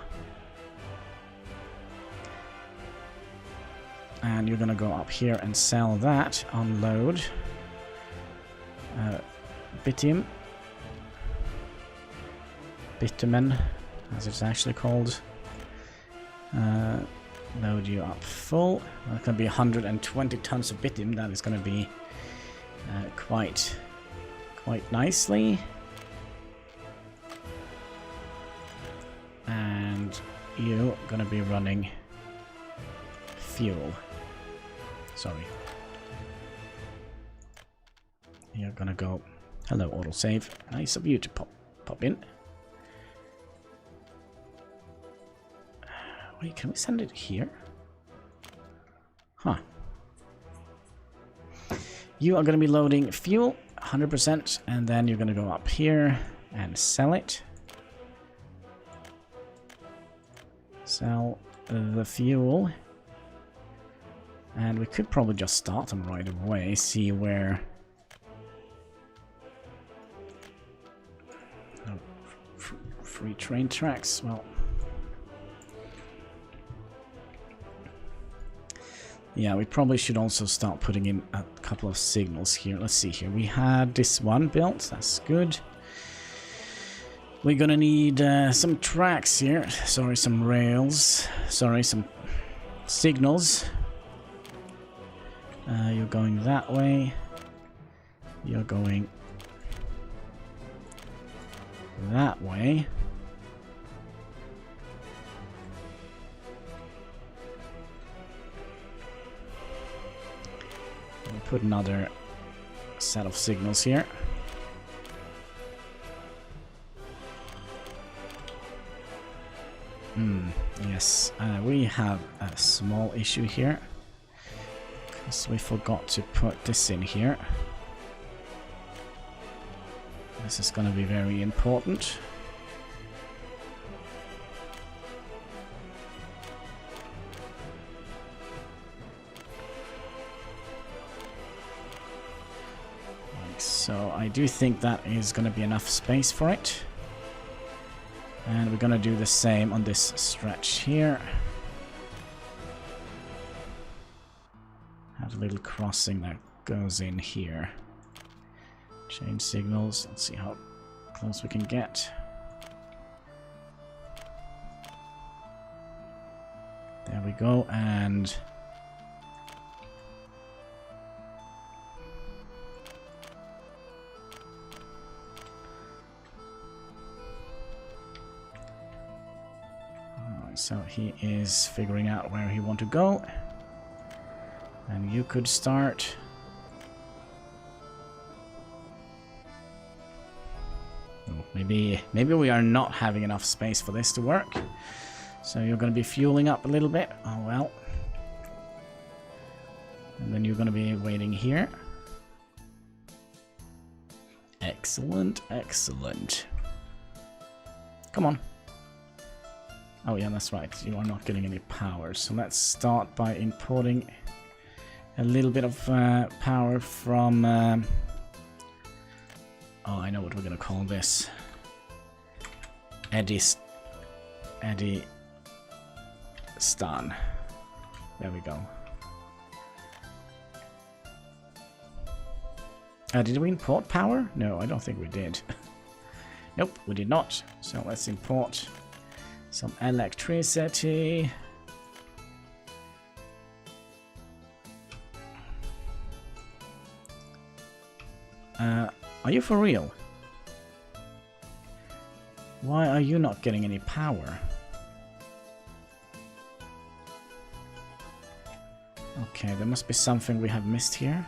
And you're gonna go up here and sell that, unload bitumen, as it's actually called. Load you up full. That can be 120 tons of bitumen. That is going to be quite nicely. And you're going to be running fuel. Sorry. You're going to go. Hello, autosave. Nice of you to pop in. Wait, can we send it here? Huh. You are going to be loading fuel, 100%, and then you're going to go up here and sell it. Sell the fuel. And we could probably just start them right away, see where... oh, free train tracks, well... yeah, we probably should also start putting in a couple of signals here. Let's see here. We had this one built. That's good. We're gonna need some tracks here. Sorry, some rails. Sorry, some signals. You're going that way. You're going that way. We'll put another set of signals here. Yes, we have a small issue here. Because we forgot to put this in here. This is going to be very important. So I do think that is going to be enough space for it. And we're going to do the same on this stretch here. Have a little crossing that goes in here. Change signals. Let's see how close we can get. There we go, and so he is figuring out where he wants to go. And you could start. Oh, maybe we are not having enough space for this to work. So you're going to be fueling up a little bit. Oh well. And then you're going to be waiting here. Excellent, excellent. Come on. Oh yeah, that's right. You are not getting any power. So let's start by importing a little bit of power from... oh, I know what we're going to call this. Eddie Stan. There we go. Did we import power? No, I don't think we did. Nope, we did not. So let's import some electricity. Are you for real? Why are you not getting any power? Okay, there must be something we have missed here.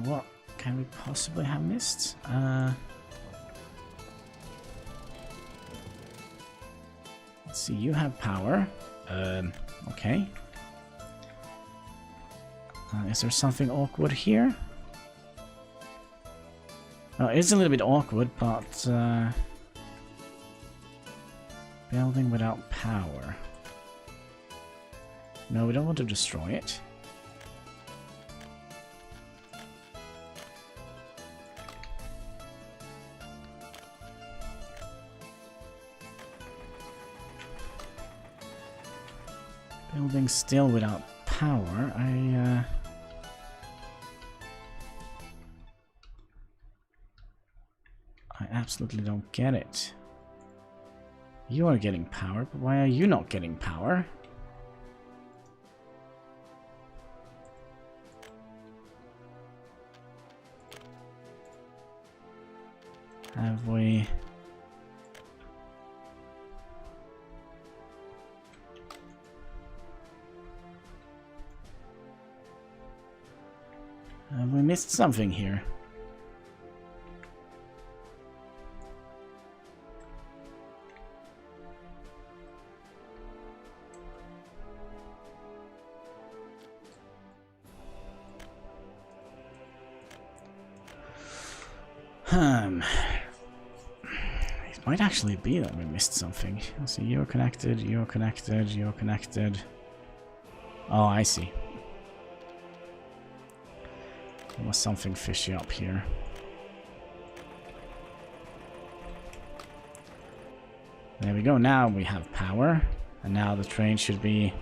What can we possibly have missed? Let's see, you have power. Okay. Is there something awkward here? It's a little bit awkward, but... building without power. No, we don't want to destroy it. Building still without power. I absolutely don't get it. You are getting power, but why are you not getting power? Have we... Have we missed something here? It might actually be that we missed something. Let's see, you're connected, you're connected, you're connected. Oh, I see. There was something fishy up here. There we go, now we have power. And now the train should be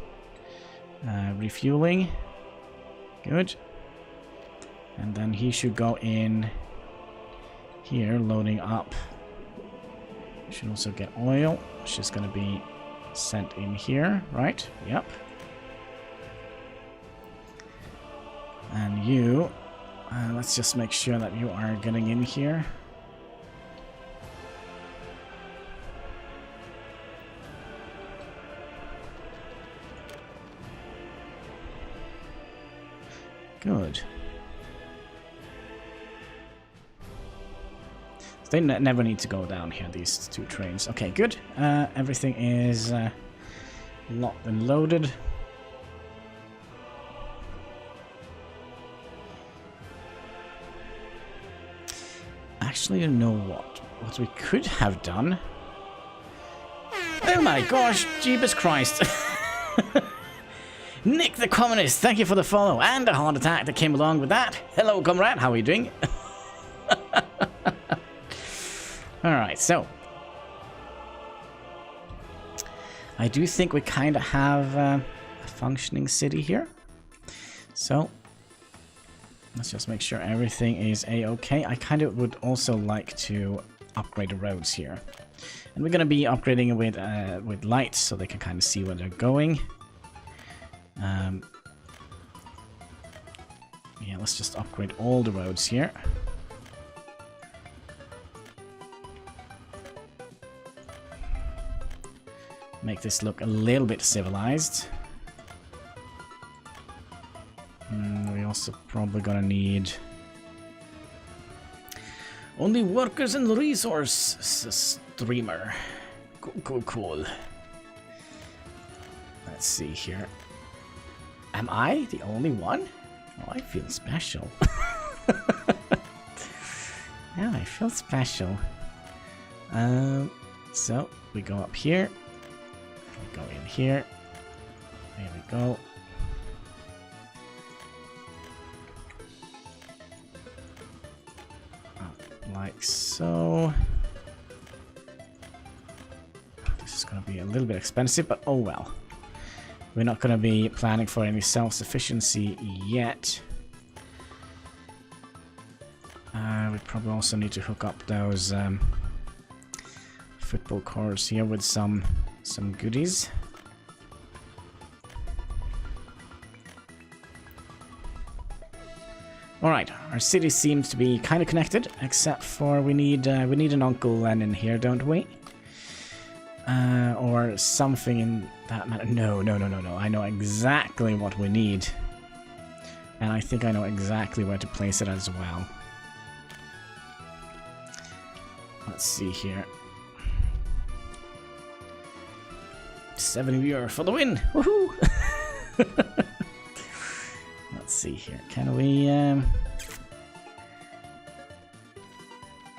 refueling. Good. And then he should go in here, loading up. Should also get oil, which is going to be sent in here, right? Yep. And you Let's just make sure that you are getting in here. Good. They never need to go down here, these two trains. Okay, good. Everything is locked and loaded. Actually, you know what? What we could have done... Oh my gosh, Jeebus Christ! Nick the Communist, thank you for the follow and the heart attack that came along with that. Hello, comrade, how are you doing? Alright, so... I do think we kind of have a functioning city here. So... let's just make sure everything is a-okay. I kind of would also like to upgrade the roads here. And we're going to be upgrading with lights so they can kind of see where they're going. Yeah, let's just upgrade all the roads here. Make this look a little bit civilized. We also probably gonna need only workers and resource streamer. Cool. Let's see here. Am I the only one? Oh, I feel special. Yeah, I feel special. So we go up here. We go in here. There we go. Like so. This is going to be a little bit expensive, but oh well. We're not going to be planning for any self-sufficiency yet. We probably also need to hook up those football courts here with some goodies. Alright, our city seems to be kind of connected, except for we need an Uncle Lenin here, don't we? Or something in that matter. No. I know exactly what we need. And I think I know exactly where to place it as well. Let's see here. 7 viewer for the win! Woohoo! Let's see here. Can we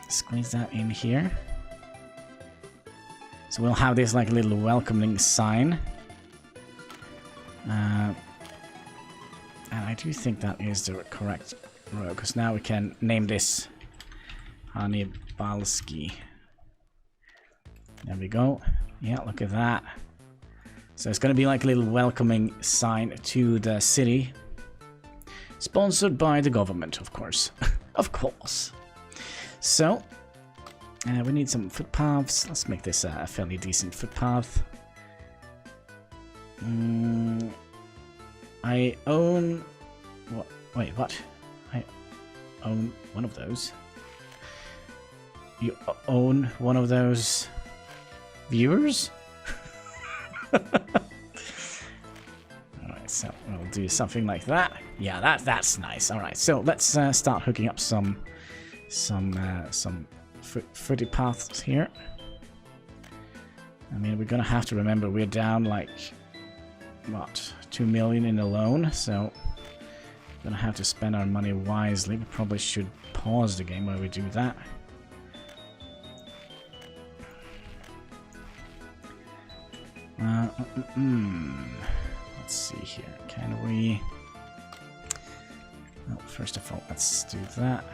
squeeze that in here? So we'll have this like a little welcoming sign. And I do think that is the correct road, because now we can name this Hanniballshow. There we go. Yeah, look at that. So it's going to be like a little welcoming sign to the city. Sponsored by the government, of course. Of course. So, we need some footpaths. Let's make this a fairly decent footpath. I own... What? Wait, what? I own one of those. You own one of those viewers? Alright, so we'll do something like that. Yeah, that's nice. Alright, so let's start hooking up some footy paths here. I mean, we're gonna have to remember we're down like, what, 2 million in a loan, so we're gonna have to spend our money wisely. We probably should pause the game while we do that. Let's see here. Can we... Well, first of all, let's do that.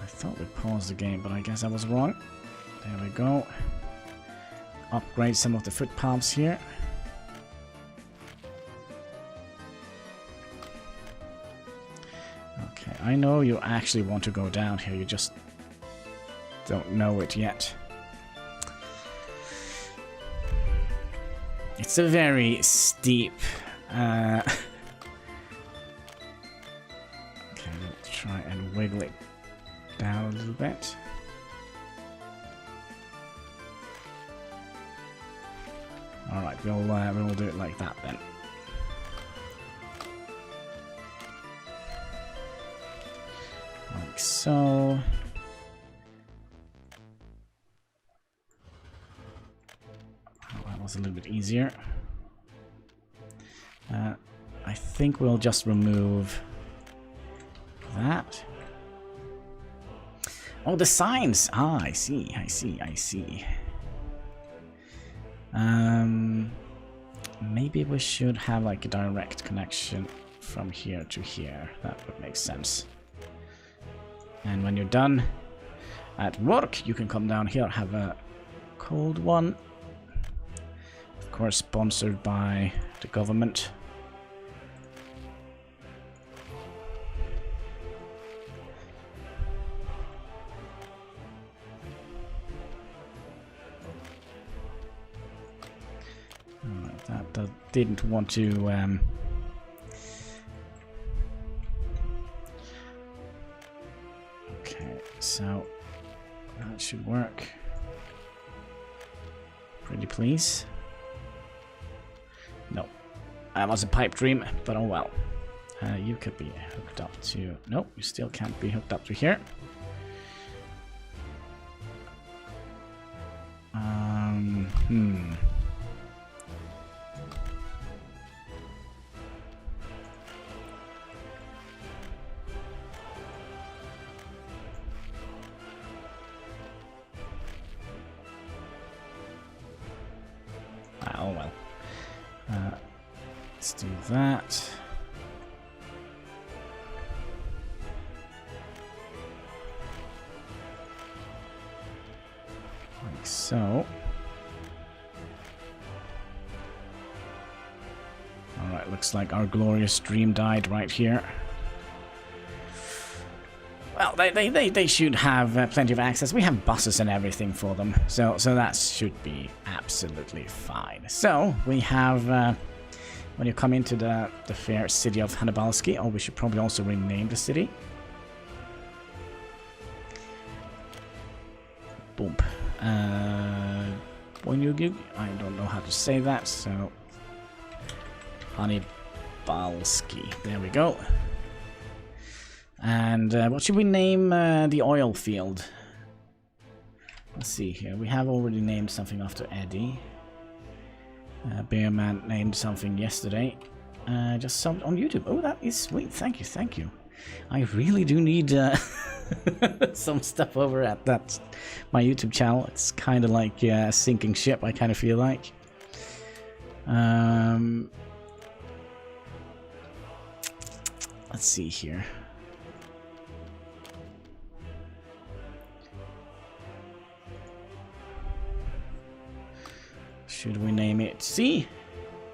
I thought we paused the game, but I guess I was wrong. There we go. Upgrade some of the footpaths here. Okay, I know you actually want to go down here, you just don't know it yet. It's a very steep... Okay, let's try and wiggle it down a little bit. Alright, we'll do it like that then. Like so. Oh, that was a little bit easier. I think we'll just remove that. Oh, the signs! Ah, I see. Maybe we should have like a direct connection from here to here. That would make sense. And when you're done at work, you can come down here, have a cold one. Of course, sponsored by the government. That didn't want to okay, so that should work. Pretty please. No, that was a pipe dream, but oh well. You could be hooked up to... Nope, you still can't be hooked up to here. Oh well. Let's do that. Like so. Alright, looks like our glorious dream died right here. Well, they should have plenty of access. We have buses and everything for them, so that should be absolutely fine. So we have when you come into the fair city of Hanniballshow. Oh, we should probably also rename the city. Boom. I don't know how to say that, so Hanniballshow. There we go. And what should we name the oil field? Let's see here. We have already named something after Eddie. Bearman named something yesterday. Just some on YouTube. Oh, that is sweet. Thank you. I really do need some stuff over at my YouTube channel. It's kind of like a sinking ship, I kind of feel like. Let's see here. Should we name it C?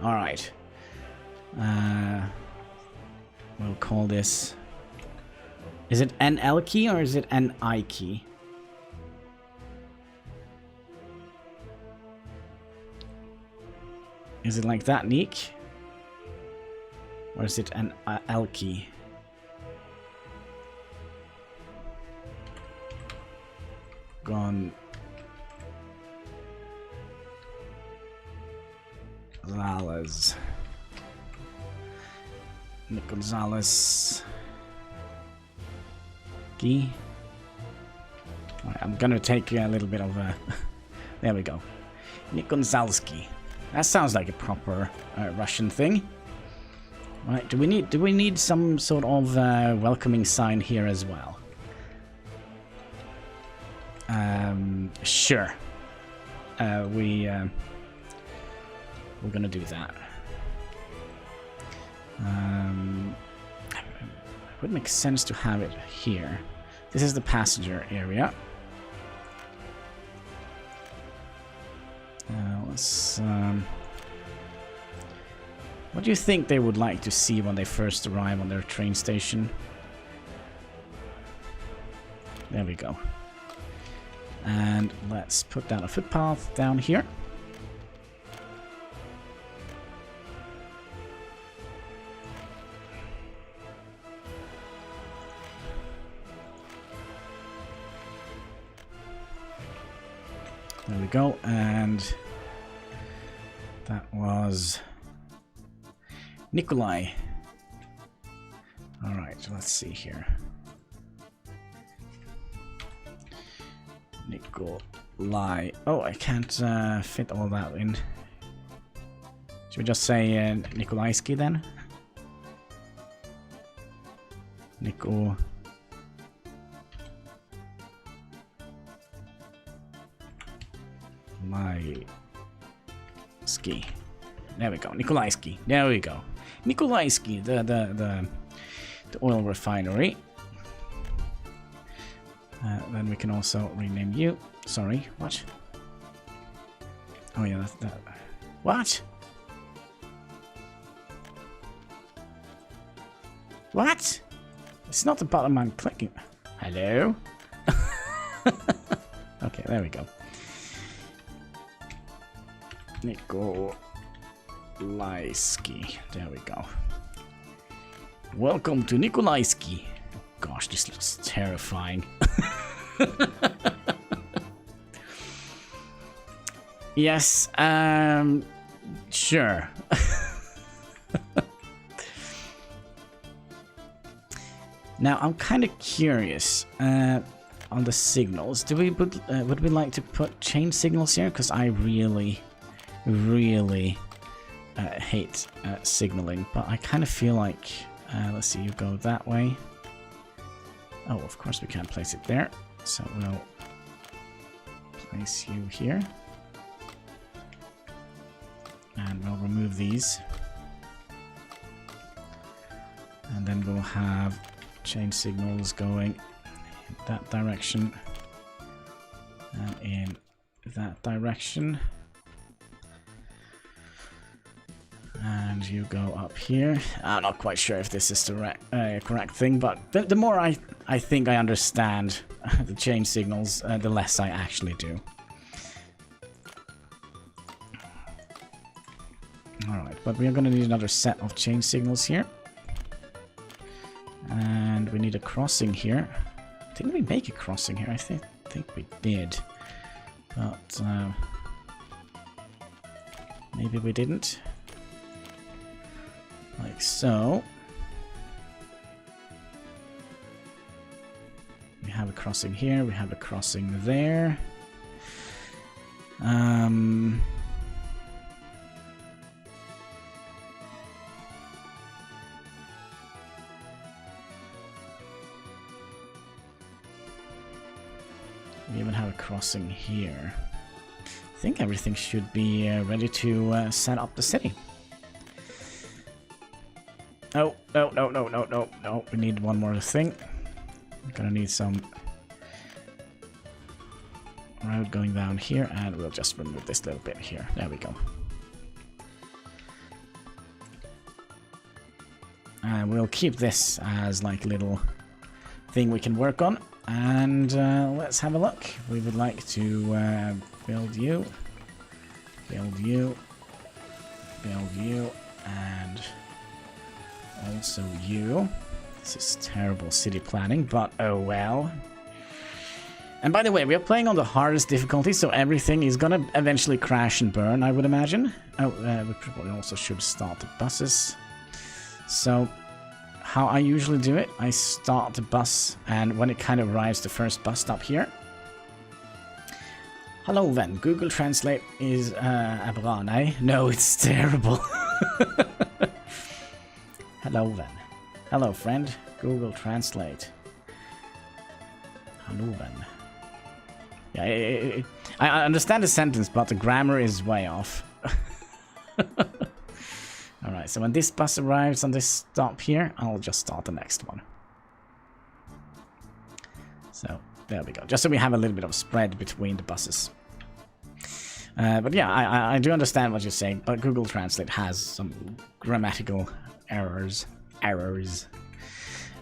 Alright. We'll call this... Is it an L key or is it an I key? Is it like that, Nick? Or is it an L key? Gone. Gonzalez. Nick Gonzalez. Key. Right, I'm gonna take a little bit of a... There we go. Nick Gonzalski. That sounds like a proper Russian thing. Right, do we need some sort of welcoming sign here as well? Sure. We're gonna do that. It would make sense to have it here. This is the passenger area. Let's. What do you think they would like to see when they first arrive on their train station? There we go. And let's put down a footpath down here. There we go, and that was Nikolai. Alright, let's see here. Nikolai. Oh, I can't fit all that in. Should we just say Nikolaisky then? Nikolaiski. There we go. Nikolaisky. There we go. Nikolaisky, the oil refinery. Then we can also rename you. Sorry, what? Oh yeah, that. What? What? It's not the button I'm clicking. Hello? Okay, there we go. Nikolaisky. There we go. Welcome to Nikolaisky. Gosh, this looks terrifying. Yes, sure. Now, I'm kind of curious on the signals. Would we like to put chain signals here? Because I really hate signaling, but I kind of feel like, let's see, you go that way. Oh, of course we can't place it there, so we'll place you here. And we'll remove these. And then we'll have chain signals going in that direction and in that direction. And you go up here. I'm not quite sure if this is the correct thing, but the more I think I understand the chain signals, the less I actually do. Alright, but we are going to need another set of chain signals here. And we need a crossing here. Didn't we make a crossing here? I think we did. But maybe we didn't. Like so. We have a crossing here, we have a crossing there. We even have a crossing here. I think everything should be ready to set up the city. Oh, no, we need one more thing. We're gonna need some road going down here, and we'll just remove this little bit here. There we go. And we'll keep this as like a little thing we can work on. And let's have a look. We would like to build you, build you, build you, and also you. This is terrible city planning, but oh well. And by the way, we are playing on the hardest difficulty, so everything is gonna eventually crash and burn, I would imagine. Oh, we probably also should start the buses. So, how I usually do it, I start the bus, and when it kind of arrives the first bus stop here. Hello then, Google Translate is bra, eh? No, it's terrible. Hello then. Hello friend, Google Translate. Hello then. Yeah, I understand the sentence, but the grammar is way off. Alright, so when this bus arrives on this stop here, I'll just start the next one. So, there we go. Just so we have a little bit of spread between the buses. But yeah, I do understand what you're saying, but Google Translate has some grammatical errors.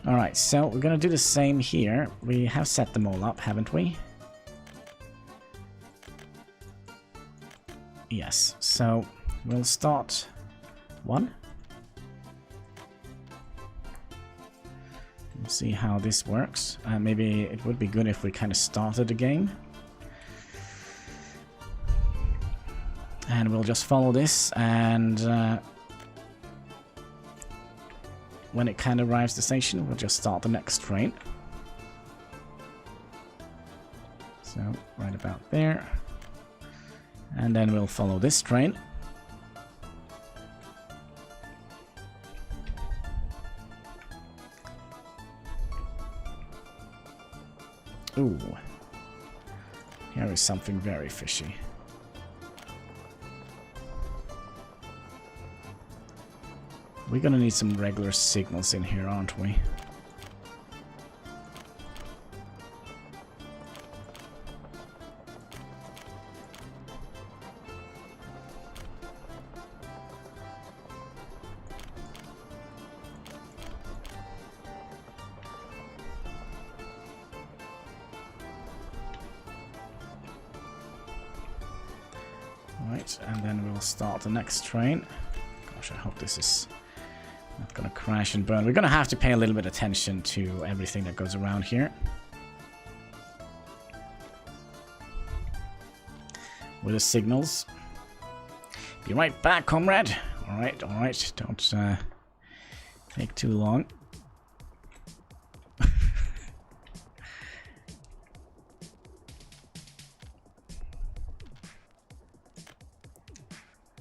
Alright, so we're gonna do the same here. We have set them all up, haven't we? Yes, so we'll start one. We'll see how this works. Maybe it would be good if we kind of started the game. And we'll just follow this, and when it kind of arrives at the station, we'll just start the next train. So, right about there. And then we'll follow this train. Ooh. Here is something very fishy. We're gonna need some regular signals in here, aren't we? Right, and then we'll start the next train. Gosh, I hope this is not gonna crash and burn. We're gonna have to pay a little bit of attention to everything that goes around here. With the signals. Be right back, comrade. Alright, alright. Don't take too long.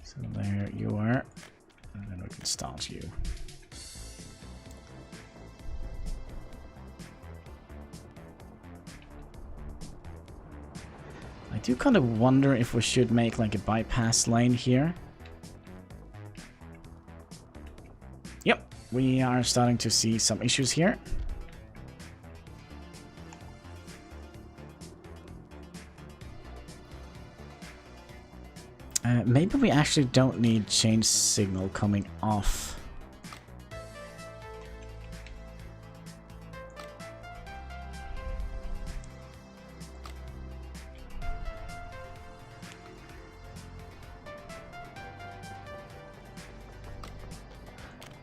So there you are. And then we can start you. I do kind of wonder if we should make like a bypass lane here. Yep, we are starting to see some issues here. Maybe we actually don't need change signal coming off.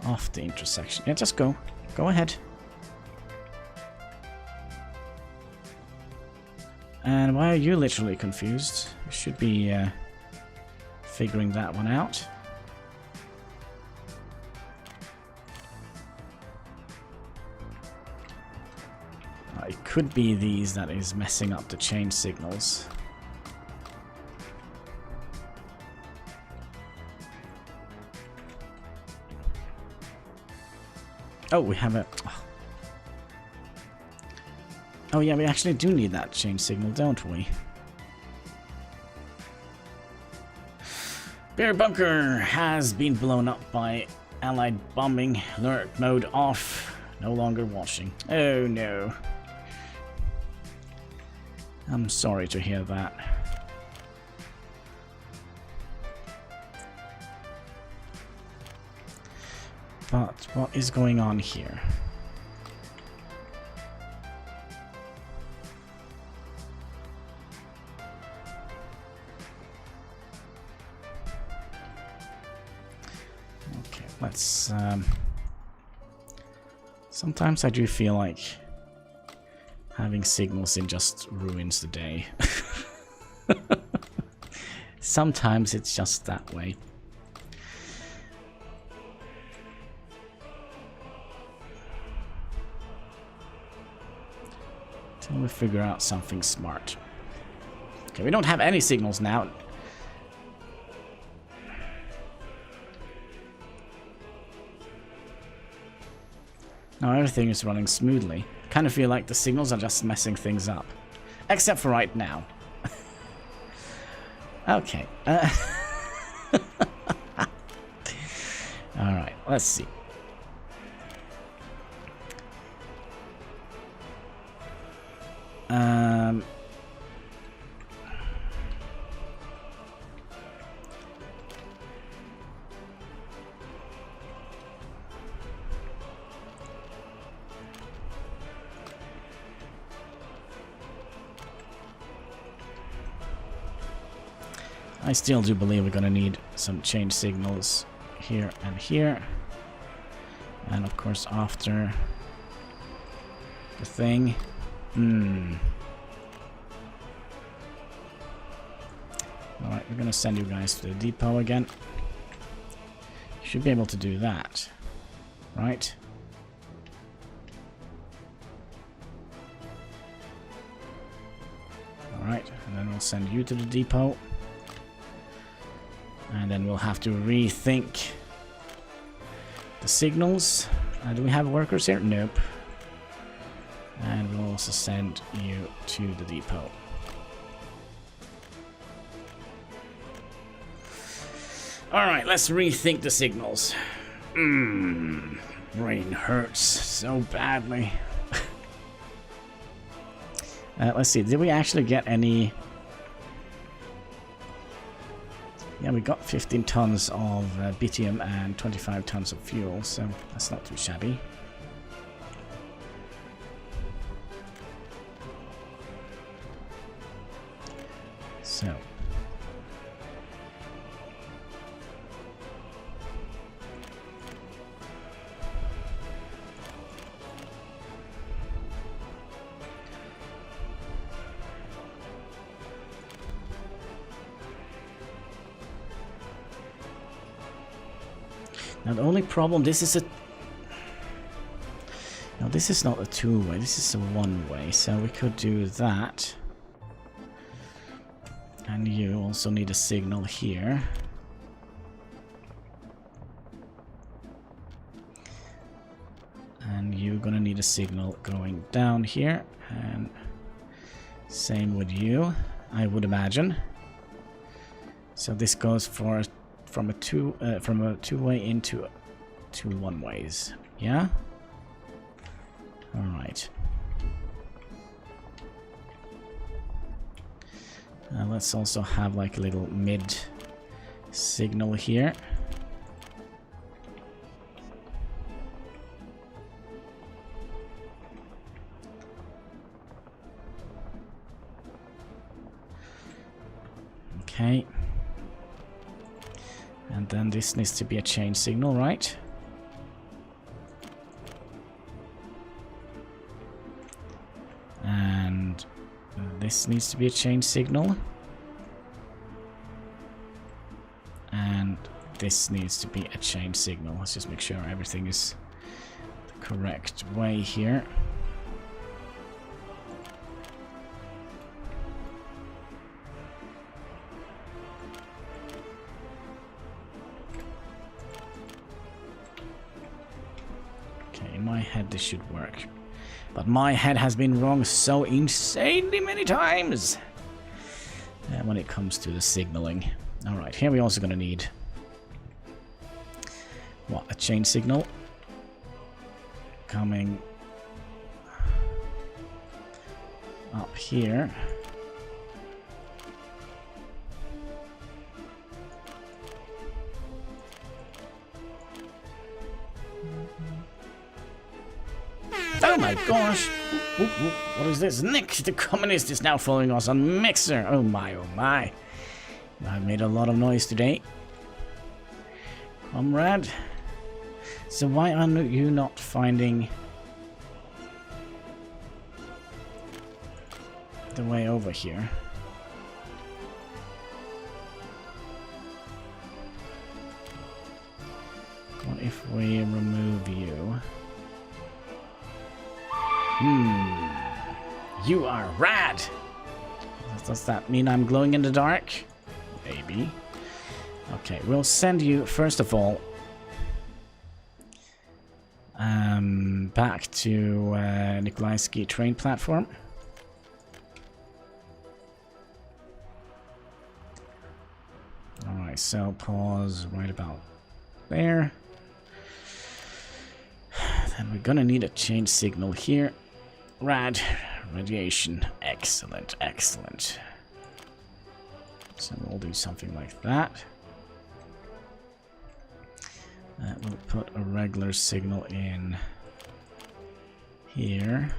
Off the intersection. Yeah, just go. Go ahead. And why are you literally confused? You should be figuring that one out. It could be these that is messing up the change signals. Oh, we have a... Oh yeah, we actually do need that change signal, don't we? Bear bunker has been blown up by Allied bombing. Alert mode off. No longer watching. Oh no. I'm sorry to hear that. But what is going on here? Okay, let's sometimes I do feel like having signals in just ruins the day. Sometimes it's just that way. Until we figure out something smart. Okay, we don't have any signals now. Now everything is running smoothly. Kind of feel like the signals are just messing things up. Except for right now. Okay. Alright, let's see. I still do believe we're gonna need some change signals here and here. And of course after the thing. Alright, we're gonna send you guys to the depot again. You should be able to do that. Right? Alright, and then we'll send you to the depot. And then we'll have to rethink the signals. Do we have workers here? Nope. And we'll also send you to the depot. Alright, let's rethink the signals. Brain hurts so badly. Let's see, did we actually get any... Yeah, we got 15 tons of bitumen and 25 tons of fuel, so that's not too shabby. So... Now the only problem, this is a... No, this is not a two-way, this is a one-way, so we could do that. And you also need a signal here. And you're gonna need a signal going down here, and same with you, I would imagine. So this goes for from a two-way into two one-ways. Yeah? Alright. Let's also have like a little mid signal here. Okay. And then this needs to be a change signal, right? And this needs to be a change signal. And this needs to be a change signal. Let's just make sure everything is the correct way here. In my head this should work, but my head has been wrong so insanely many times when it comes to the signaling. Alright, here we're also gonna need what, a chain signal coming up here. Oh my gosh! What is this? Nick, the communist, is now following us on Mixer. Oh my, oh my. I've made a lot of noise today. Comrade. So why are you not finding the way over here? What if we remove you? You are rad! Does that mean I'm glowing in the dark? Maybe. Okay, we'll send you, first of all, back to Nikolaevsky train platform. Alright, so pause right about there. Then we're gonna need a change signal here. Rad. Radiation. Excellent, excellent. So we'll do something like that. We'll put a regular signal in here.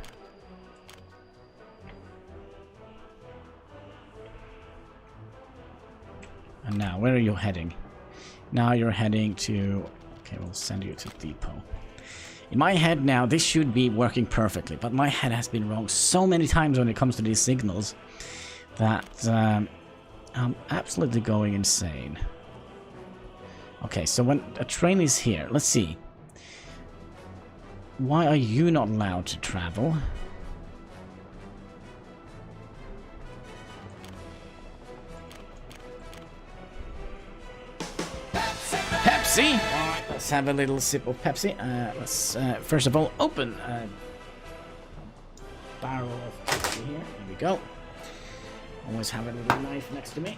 And now, where are you heading? Now you're heading to... Okay, we'll send you to depot. In my head now, this should be working perfectly, but my head has been wrong so many times when it comes to these signals that I'm absolutely going insane. Okay, so when a train is here, let's see. Why are you not allowed to travel? Pepsi! Alright, let's have a little sip of Pepsi. Let's first of all open a barrel of Pepsi here. There we go. Always have a little knife next to me.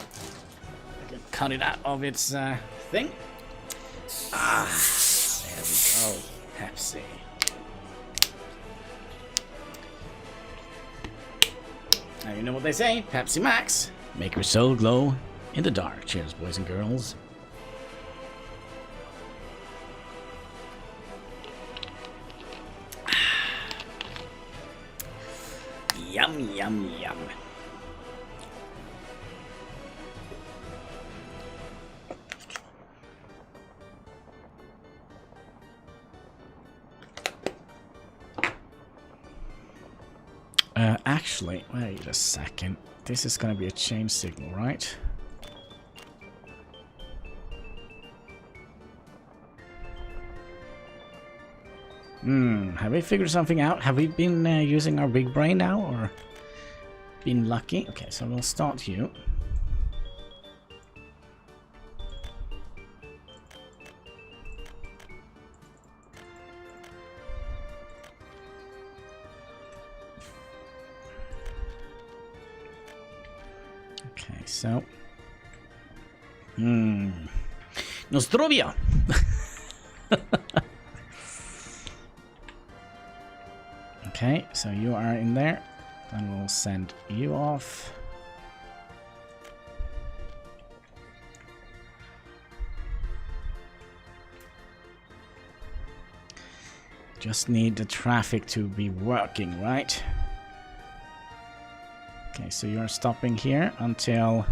I can cut it out of its thing. Ah, there we go. Pepsi. Now you know what they say. Pepsi Max. Make your soul glow in the dark. Cheers, boys and girls. Yum, yum, yum. Actually, wait a second. This is gonna be a change signal, right? Have we figured something out? Have we been using our big brain now, or been lucky? Okay, so we'll start you. Okay, so... Nostrovia! Okay, so you are in there. Then we'll send you off. Just need the traffic to be working, right? Okay, so you're stopping here until...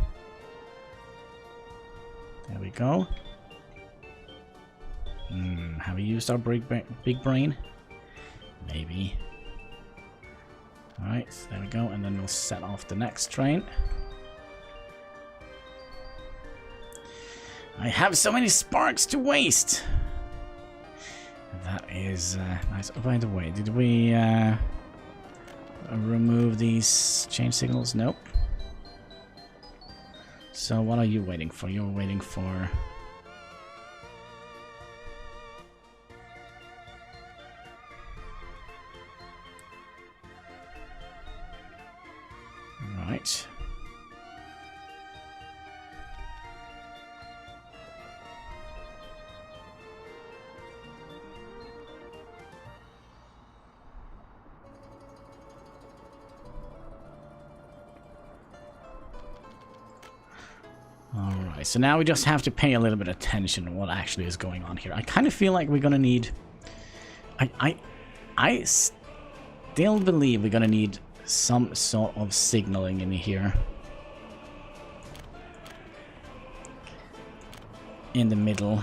There we go. Have we used our big brain? Maybe. Alright, there we go, and then we'll set off the next train. I have so many sparks to waste! That is nice. Oh, by the way, did we remove these change signals? Nope. So what are you waiting for? You're waiting for... Right. Alright, so now we just have to pay a little bit of attention to what actually is going on here. I kind of feel like we're gonna need... I still believe we're gonna need some sort of signaling in here. In the middle.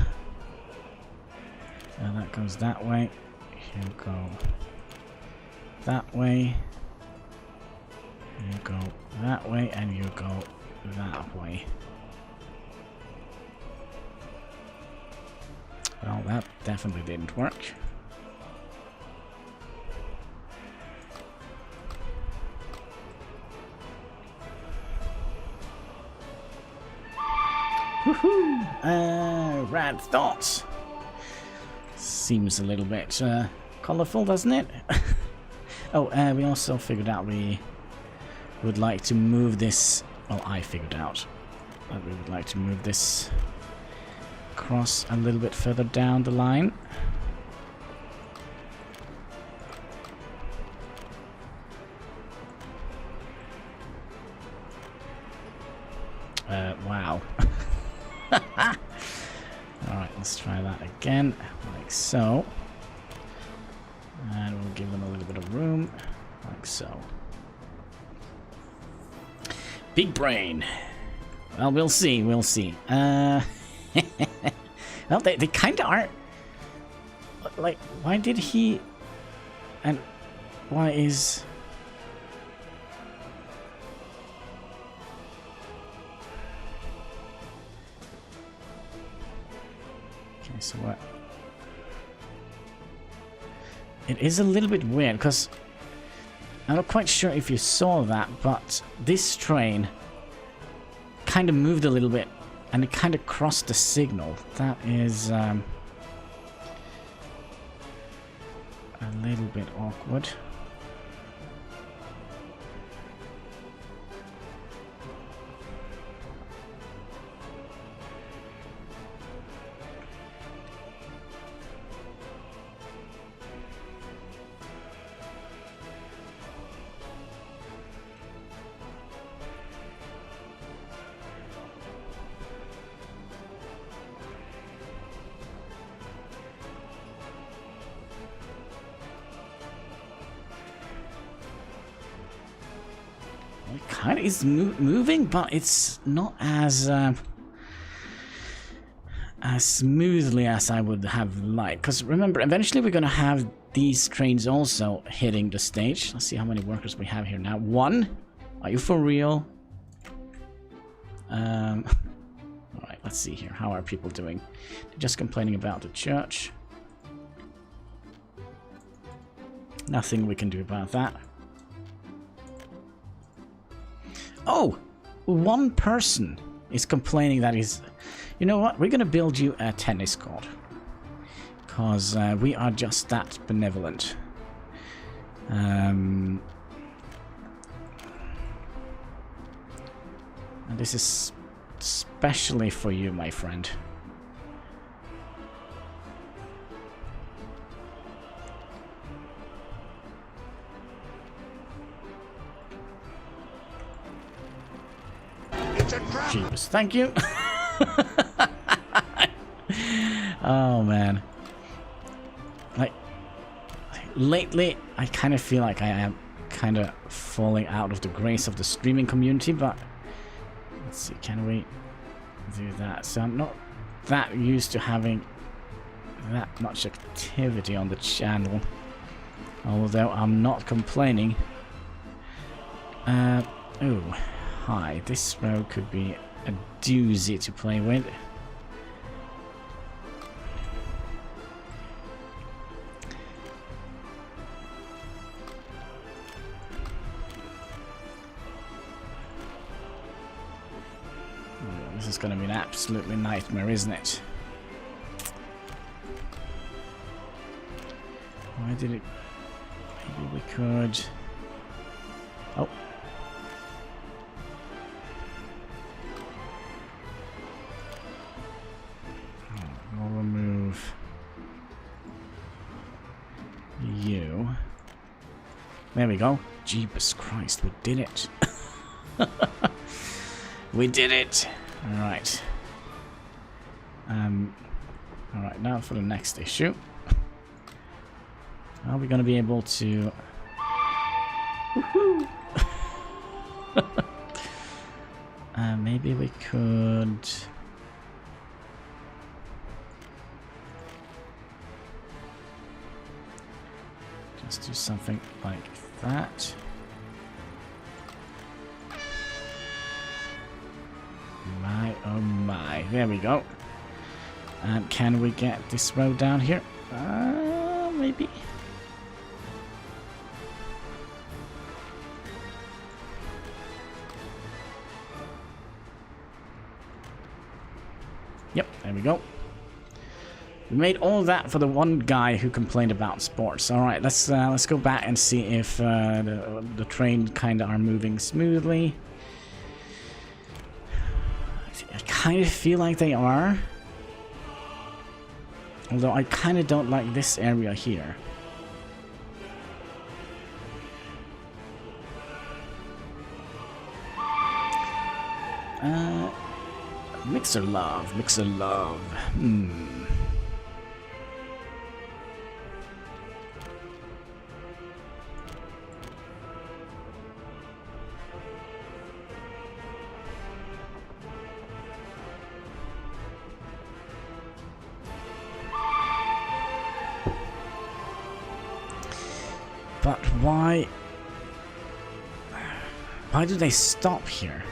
That goes that way. You go that way. You go that way, and you go that way. Well, that definitely didn't work. Woohoo! Rad thoughts. Seems a little bit colorful, doesn't it? Oh, we also figured out we would like to move this. Well, I figured out that we would like to move this across a little bit further down the line. Wow. Alright, let's try that again, like so. And we'll give them a little bit of room, like so. Big brain. Well, we'll see, we'll see. Well, they kind of are... Like, why did he... And why is... so what? It is a little bit weird, because I'm not quite sure if you saw that, but this train kind of moved a little bit, and it kind of crossed the signal. That is a little bit awkward. It kind of is moving, but it's not as smoothly as I would have liked. Because remember, eventually we're going to have these trains also hitting the stage. Let's see how many workers we have here now. 1. Are you for real? Alright, let's see here. How are people doing? They're just complaining about the church. Nothing we can do about that. Oh! 1 person is complaining that he's... You know what? We're gonna build you a tennis court. Because we are just that benevolent. And this is especially for you, my friend. Jeepers, thank you. Oh man, like lately I kind of feel like I am kind of falling out of the grace of the streaming community, but let's see, can we do that? So I'm not that used to having that much activity on the channel, although I'm not complaining. Oh, hi, this road could be a doozy to play with. Oh, this is going to be an absolutely nightmare, isn't it? Why did it... Maybe we could... Oh. We'll remove you. There we go. Jeepers Christ, we did it. We did it. Alright. Alright, now for the next issue. Are we gonna be able to... Woohoo! Maybe we could... Just do something like that. My, oh my. There we go. And can we get this road down here? Maybe. Yep, there we go. We made all that for the one guy who complained about sports. All right, let's go back and see if the train kind of are moving smoothly. I kind of feel like they are, although I kind of don't like this area here. Mixer love, mixer love. But why do they stop here?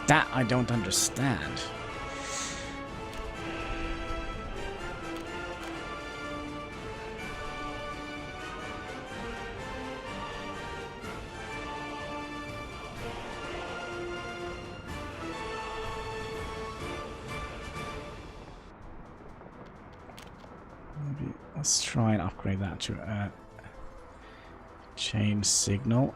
That I don't understand. Maybe let's try and upgrade that to a chain signal.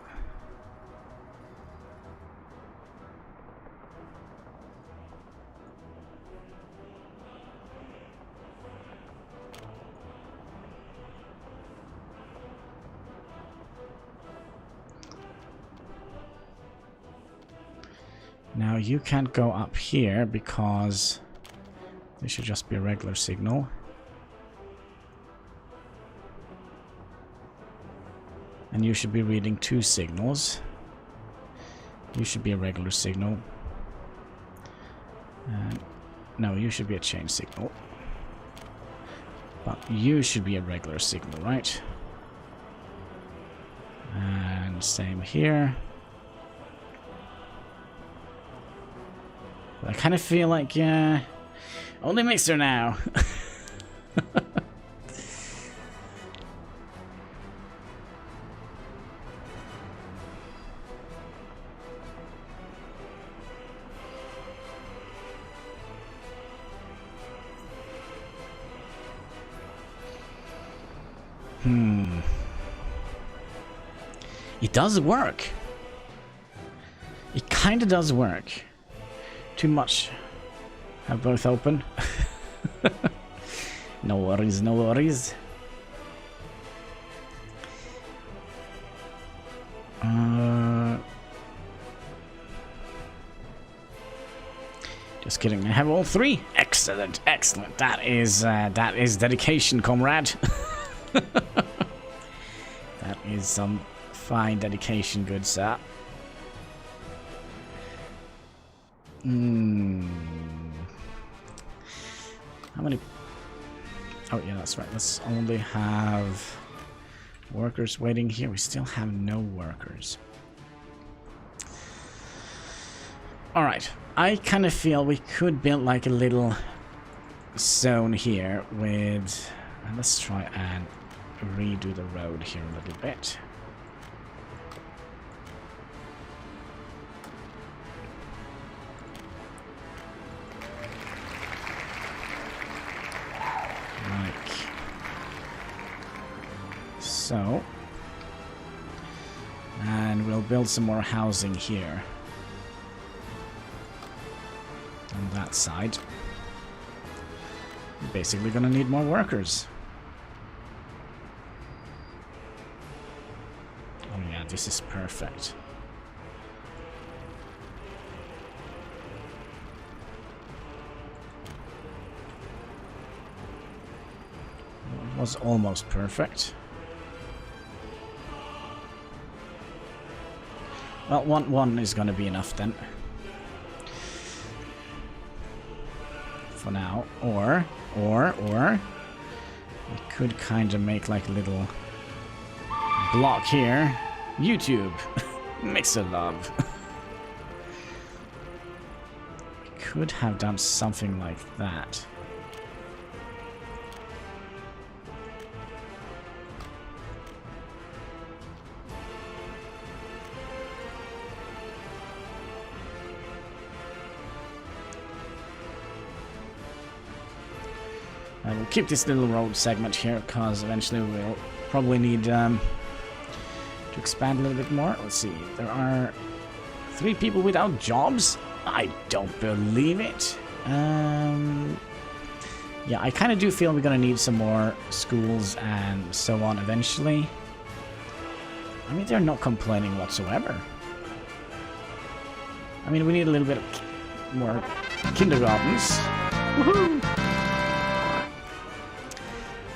Now you can't go up here because this should just be a regular signal. And you should be reading 2 signals. You should be a regular signal. No, you should be a chain signal. But you should be a regular signal, right? And same here. I kind of feel like, only mixer now. It does work. It kind of does work. Too much. Have both open. No worries, no worries. Just kidding. I have all 3. Excellent, excellent. That is dedication, comrade. That is some fine dedication, good sir. How many? Oh yeah, that's right. Let's only have workers waiting here. We still have no workers. Alright, I kind of feel we could build like a little zone here with... And let's try and redo the road here a little bit. Like so. And we'll build some more housing here. On that side. We're basically gonna need more workers. Oh yeah, this is perfect. It was almost perfect. Well, one is gonna be enough then. For now, or we could kind of make like a little block here. YouTube, mixer love. We could have done something like that. We'll keep this little road segment here because eventually we'll probably need to expand a little bit more. Let's see. There are 3 people without jobs? I don't believe it. Yeah, I kind of do feel we're going to need some more schools and so on eventually. I mean, they're not complaining whatsoever. I mean, we need a little bit of more kindergartens. Woohoo!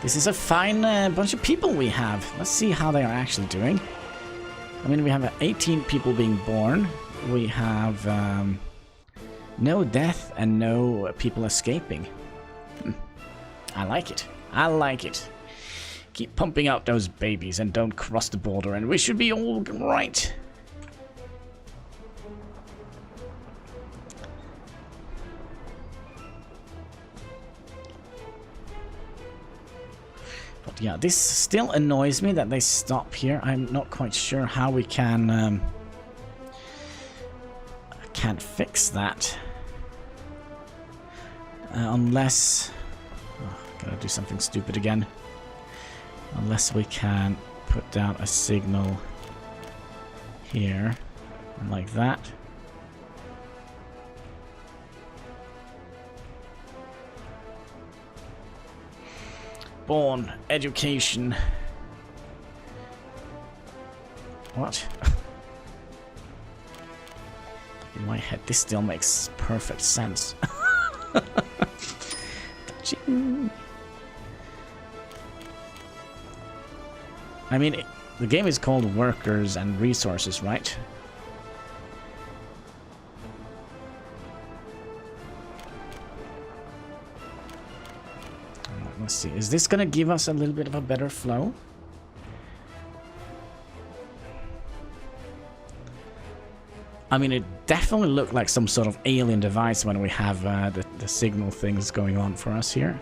This is a fine bunch of people we have. Let's see how they are actually doing. I mean, we have 18 people being born. We have no death and no people escaping. I like it. I like it. Keep pumping out those babies and don't cross the border and we should be all right. But yeah, this still annoys me that they stop here. I'm not quite sure how we can... can't fix that. Unless... Oh, gotta do something stupid again. Unless we can put down a signal here. Like that. Born. Education. What? In my head, this still makes perfect sense. I mean, the game is called Workers and Resources, right? Let's see. Is this gonna give us a little bit of a better flow? I mean, it definitely looked like some sort of alien device when we have the signal things going on for us here.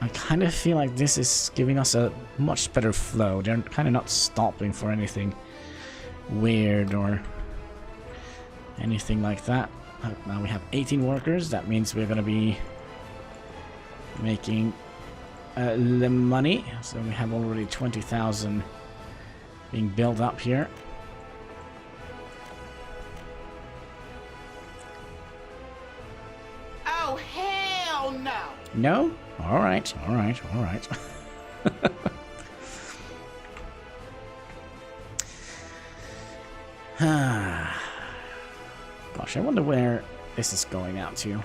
I kind of feel like this is giving us a much better flow. They're kind of not stopping for anything weird or anything like that. Now we have 18 workers. That means we're going to be making the money. So we have already 20,000 being built up here. Oh, hell no! No? Alright, alright, alright. Gosh, I wonder where this is going out to.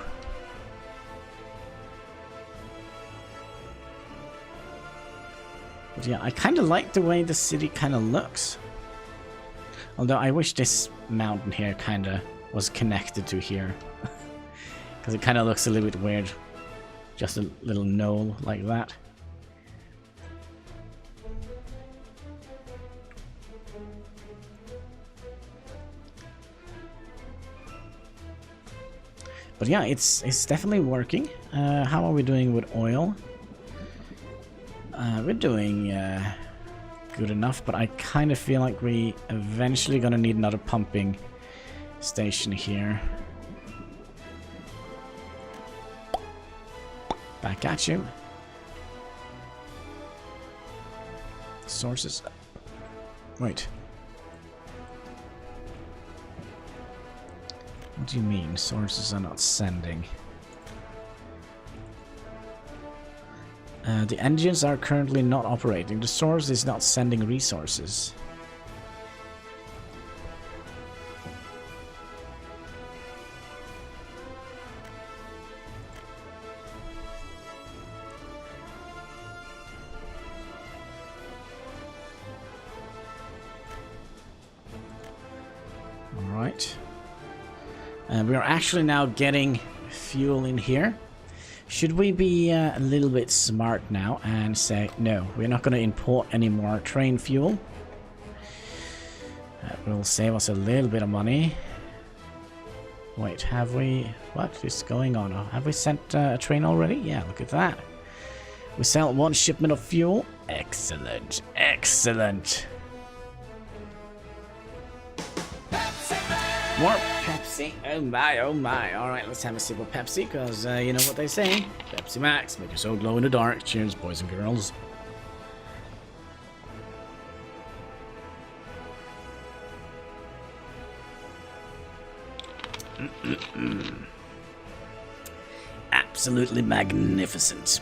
But yeah, I kind of like the way the city kind of looks. Although I wish this mountain here kind of was connected to here. Because it kind of looks a little bit weird. Just a little knoll like that. But yeah, it's definitely working. How are we doing with oil? We're doing good enough, but I kind of feel like we eventually gonna need another pumping station here. Back at you. Sources. Wait. What do you mean? Sources are not sending. The engines are currently not operating. The source is not sending resources. Alright. We are actually now getting fuel in here. Should we be a little bit smart now and say, no, we're not going to import any more train fuel? That will save us a little bit of money. Wait, have we... What is going on? Have we sent a train already? Yeah, look at that. We sell one shipment of fuel. Excellent. Excellent. More Pepsi? Oh my, oh my. Alright, let's have a sip of Pepsi, because you know what they say. Pepsi Max, make your soul glow in the dark. Cheers, boys and girls. Absolutely magnificent.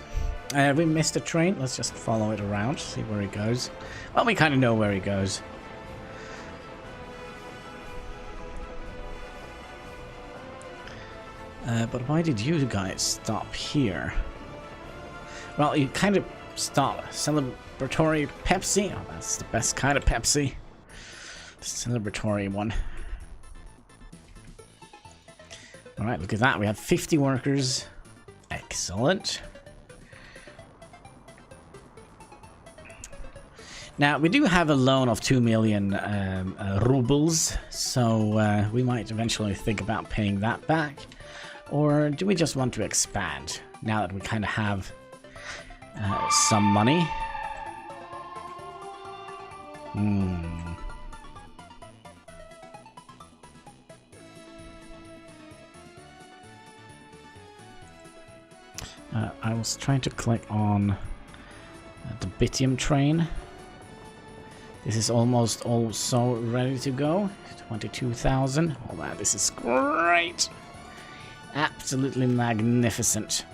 We missed a train. Let's just follow it around, see where he goes. Well, we kind of know where he goes. But why did you guys stop here? Well, you kind of stop. Celebratory Pepsi. Oh, that's the best kind of Pepsi. The celebratory one. Alright, look at that. We have 50 workers. Excellent. Now, we do have a loan of 2 million rubles, so we might eventually think about paying that back. Or do we just want to expand now that we kind of have some money. I was trying to click on the Bitium train. This is almost also ready to go. 22,000. Oh man, this is great. Absolutely magnificent.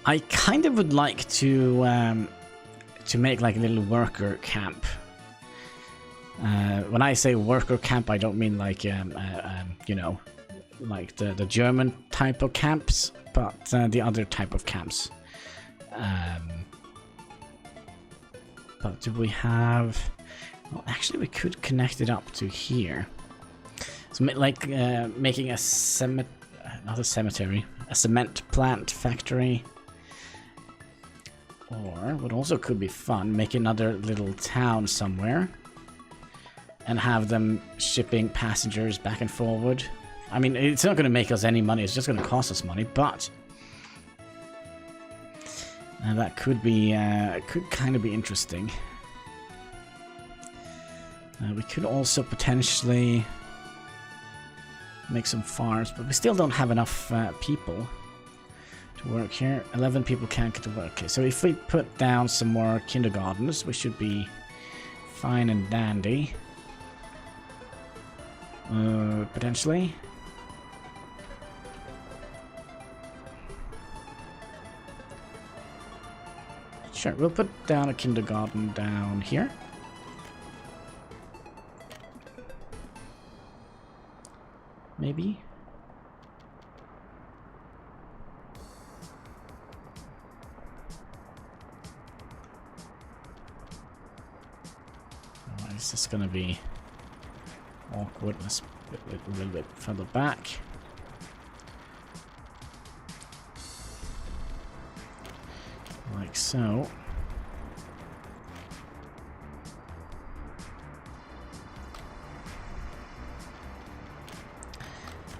I kind of would like to make like a little worker camp. When I say worker camp, I don't mean like you know, like the German type of camps, but the other type of camps. But do we have... Well, actually, we could connect it up to here. So, like making not a cemetery, a cement plant factory. Or, what also could be fun, make another little town somewhere. And have them shipping passengers back and forward. I mean, it's not going to make us any money, it's just going to cost us money, but... that could be, could kind of be interesting. We could also potentially make some farms, but we still don't have enough people to work here. 11 people can't get to work. Okay, so if we put down some more kindergartens, we should be fine and dandy. Potentially. Sure, we'll put down a kindergarten down here. Maybe. Oh, is this gonna be awkward? Let's put it a little bit further back. Like so.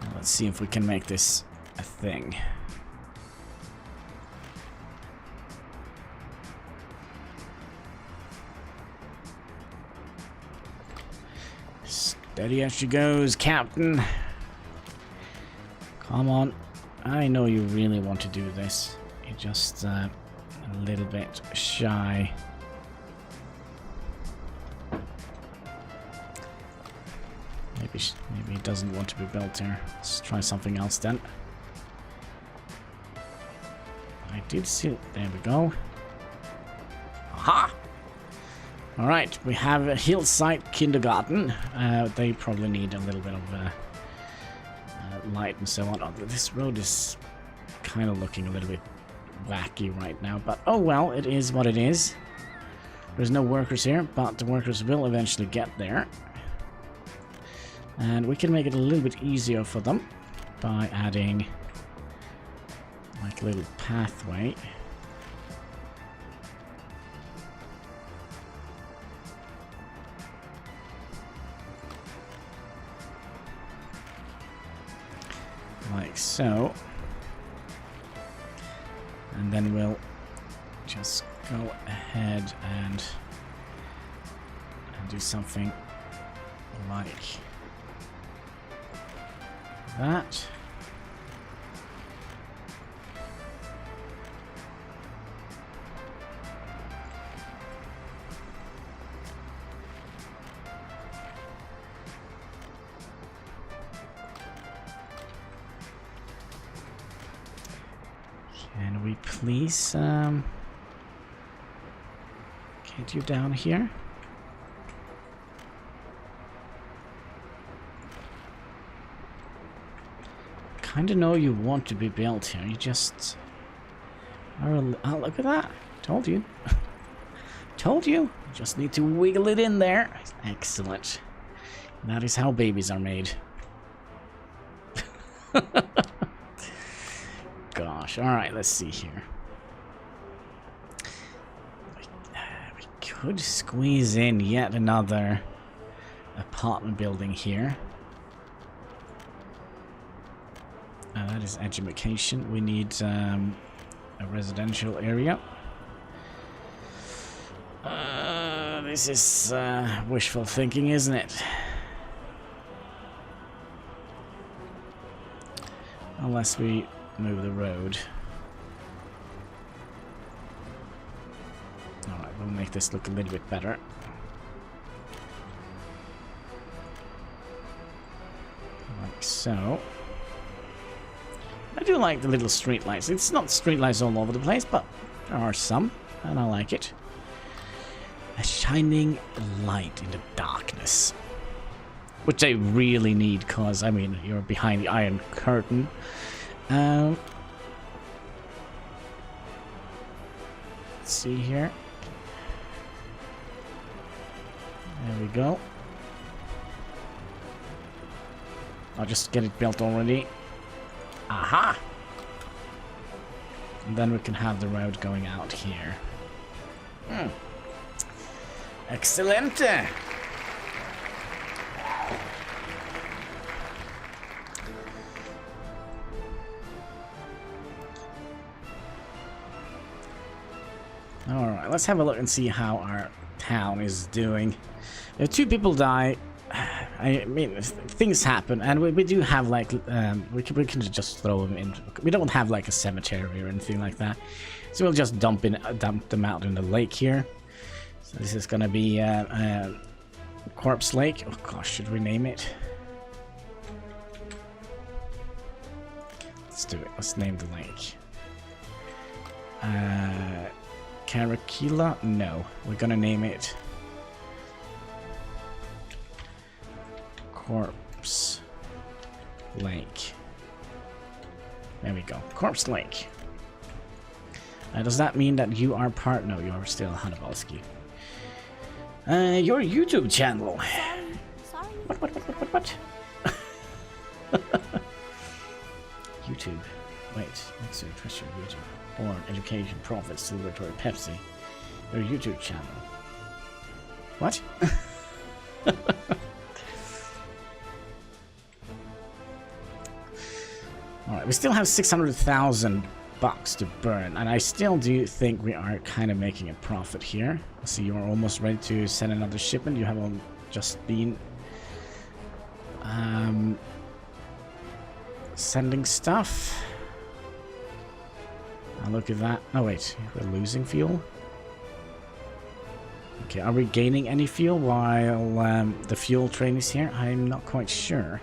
Now let's see if we can make this a thing. Steady as she goes, Captain. Come on. I know you really want to do this. You just a little bit shy. Maybe it doesn't want to be built here. Let's try something else then. I did see it. There we go. Aha! Alright, we have a hillside kindergarten. They probably need a little bit of light and so on. Oh, this road is kind of looking a little bit wacky right now, but oh well, it is what it is. There's no workers here, but the workers will eventually get there. And we can make it a little bit easier for them by adding like a little pathway. Like so. And then we'll just go ahead and do something like that. Can we please get you down here? Kinda know you want to be built here. You just are oh, look at that. Told you. Told you. Just need to wiggle it in there. Excellent. That is how babies are made. Gosh. Alright, let's see here. We could squeeze in yet another apartment building here. That is education. We need a residential area. This is wishful thinking, isn't it? Unless we move the road. Alright, we'll make this look a little bit better. Like so. I do like the little street lights. It's not street lights all over the place, but there are some, and I like it. A shining light in the darkness. Which I really need, because, I mean, you're behind the Iron Curtain. Let's see here. There we go. I'll just get it built already. Aha! And then we can have the road going out here. Excellent! Alright, let's have a look and see how our town is doing. If 2 people die, I mean, things happen, and we do have like, we can just throw them in. We don't have like a cemetery or anything like that, so we'll just dump them out in the lake here. So this is gonna be Corpse Lake. Oh gosh, should we name it? Let's do it. Let's name the lake. Karakila? No, we're gonna name it Corpse Lake. There we go. Corpse Lake. Does that mean that you are part? No, you are still Hanniballshow. Your YouTube channel. Sorry. What? YouTube. Wait. Let's see. Press your YouTube. Born, education, profit, celebratory, Pepsi. Your YouTube channel. What? Alright, we still have 600,000 bucks to burn, and I still do think we are kind of making a profit here. See, you're almost ready to send another shipment. You have just been sending stuff. Now look at that. Oh wait, we're losing fuel. Okay, are we gaining any fuel while the fuel train is here? I'm not quite sure.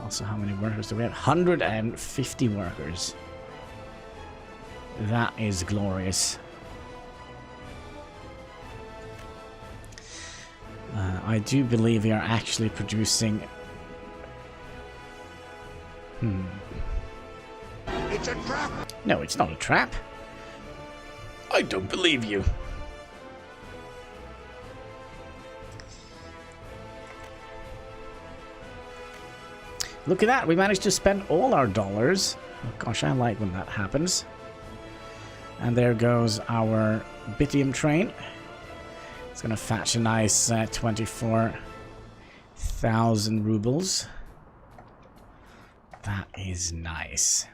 Also, how many workers do we have? 150 workers. That is glorious. I do believe we are actually producing... It's a trap! No, it's not a trap. I don't believe you. Look at that, we managed to spend all our dollars. Oh gosh, I like when that happens. And there goes our Bitium train. It's gonna fetch a nice 24,000 rubles. That is nice.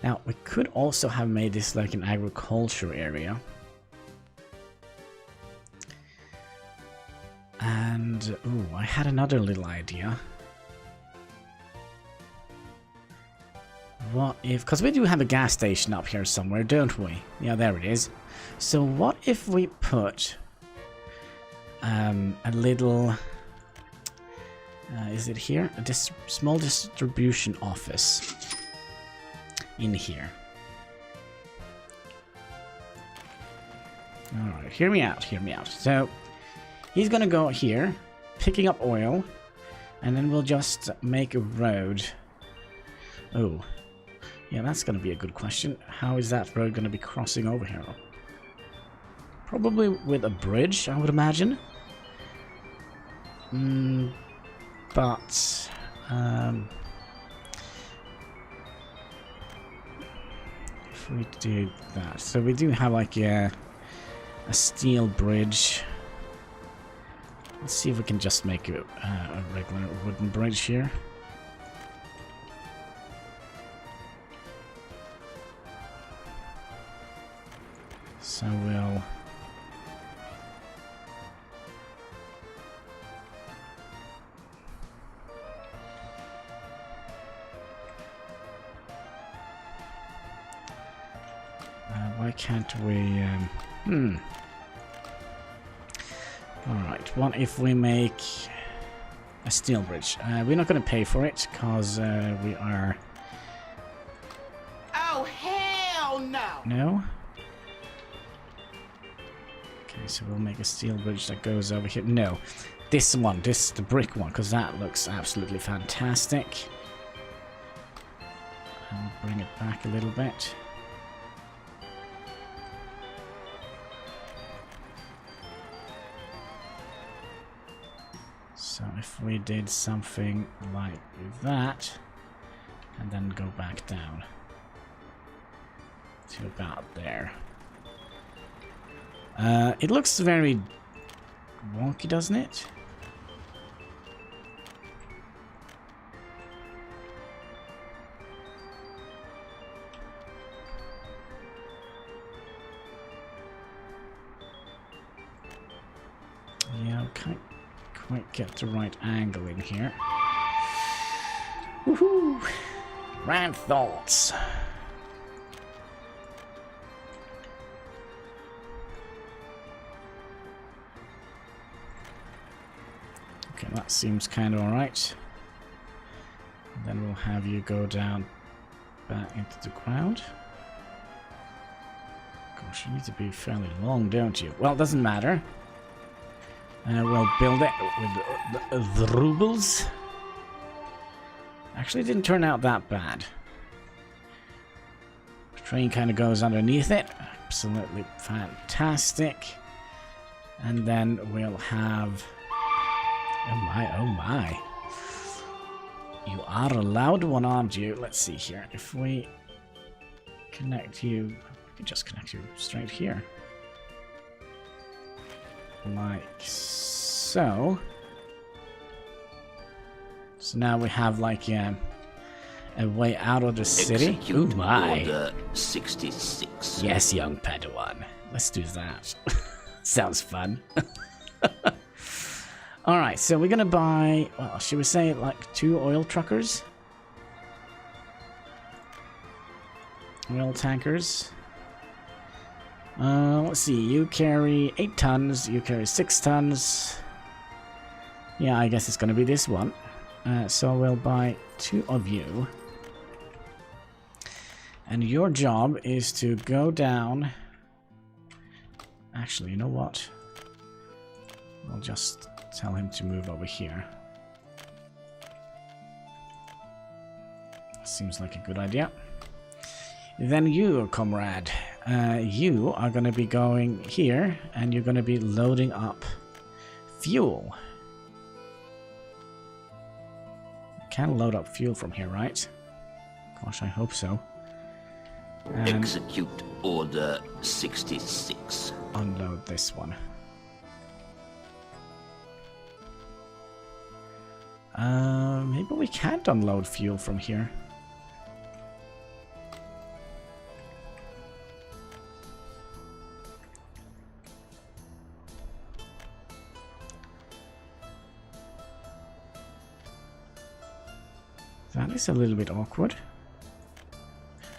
Now, we could also have made this like an agriculture area. And, ooh, I had another little idea. What if, because we do have a gas station up here somewhere, don't we? Yeah, there it is. So what if we put a little, is it here? A small distribution office in here. Alright, hear me out, hear me out. So, he's gonna go here, picking up oil, and then we'll just make a road. Oh, yeah, that's gonna be a good question. How is that road gonna be crossing over here? Probably with a bridge, I would imagine. But if we do that, so we do have like a steel bridge. Let's see if we can just make a regular wooden bridge here. So we'll... why can't we... Alright, what if we make a steel bridge? We're not going to pay for it, because we are... Oh, hell no! No? Okay, so we'll make a steel bridge that goes over here. No, this one, the brick one, because that looks absolutely fantastic. I'll bring it back a little bit. So if we did something like that, and then go back down to about there. It looks very wonky, doesn't it? Yeah, I can't quite get the right angle in here. Woohoo! Rand thoughts. Okay, that seems kind of alright. Then we'll have you go down back into the ground. Gosh, you need to be fairly long, don't you? Well, it doesn't matter. We'll build it with the rubles. Actually, it didn't turn out that bad. The train kind of goes underneath it. Absolutely fantastic. And then we'll have... Oh my, oh my. You are a loud one, aren't you? Let's see here. If we connect you... We can just connect you straight here. Like so. So now we have like a way out of the city. Oh my. Order 66. Yes, young Padawan. Let's do that. Sounds fun. Alright, so we're gonna buy, well, should we say like 2 oil truckers? Oil tankers. Let's see, you carry 8 tons, you carry 6 tons. Yeah, I guess it's gonna be this one. So we'll buy 2 of you. And your job is to go down... Actually, you know what? I'll just tell him to move over here. Seems like a good idea. Then you, comrade, you are going to be going here, and you're going to be loading up fuel. You can load up fuel from here, right? Gosh, I hope so. Execute Order 66. Unload this one. Maybe we can't unload fuel from here. That is a little bit awkward.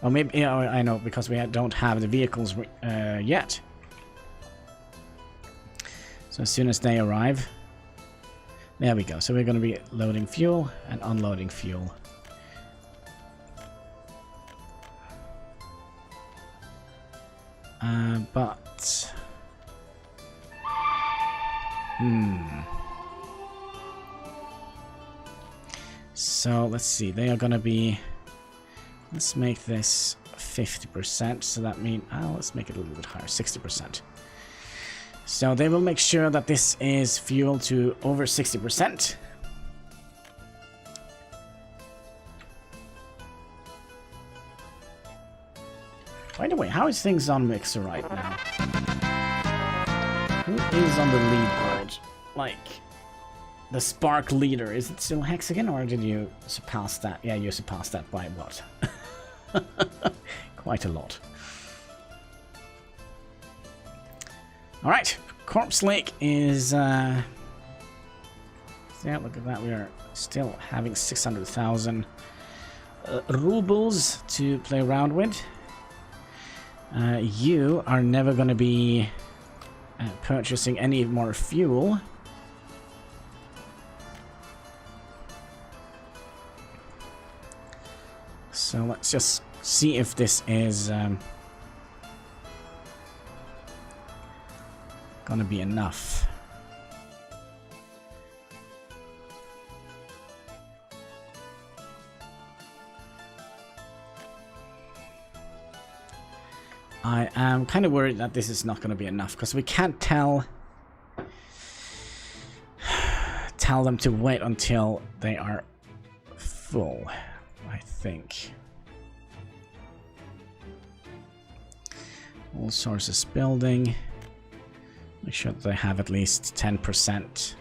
Or maybe, yeah, I know, because we don't have the vehicles yet. So as soon as they arrive, there we go. So we're going to be loading fuel and unloading fuel. But... So let's see, they are going to be... Let's make this 50%, so that means... Oh, let's make it a little bit higher, 60%. So they will make sure that this is fuel to over 60%. By the way, how is things on Mixer right now? Who is on the leaderboard? Like, the Spark leader. Is it still Hexagon, or did you surpass that? Yeah, you surpassed that by what? Quite a lot. Alright, Corpse Lake is... yeah, look at that. We are still having 600,000 rubles to play around with. You are never going to be purchasing any more fuel. So let's just see if this is gonna be enough. I am kind of worried that this is not going to be enough because we can't tell them to wait until they are full, I think. All sources building. Make sure that they have at least 10%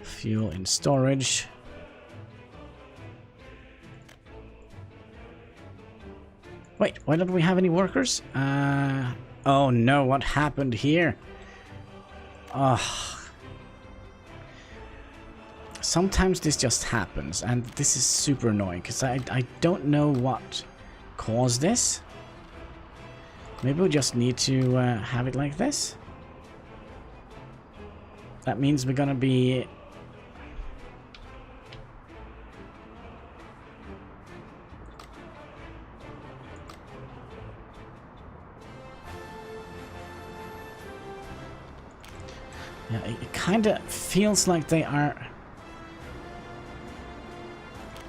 fuel in storage. Wait, why don't we have any workers? Oh no, what happened here? Oh. Sometimes this just happens, and this is super annoying, because I don't know what caused this. Maybe we just need to have it like this. That means we're gonna be... Yeah, it kind of feels like they are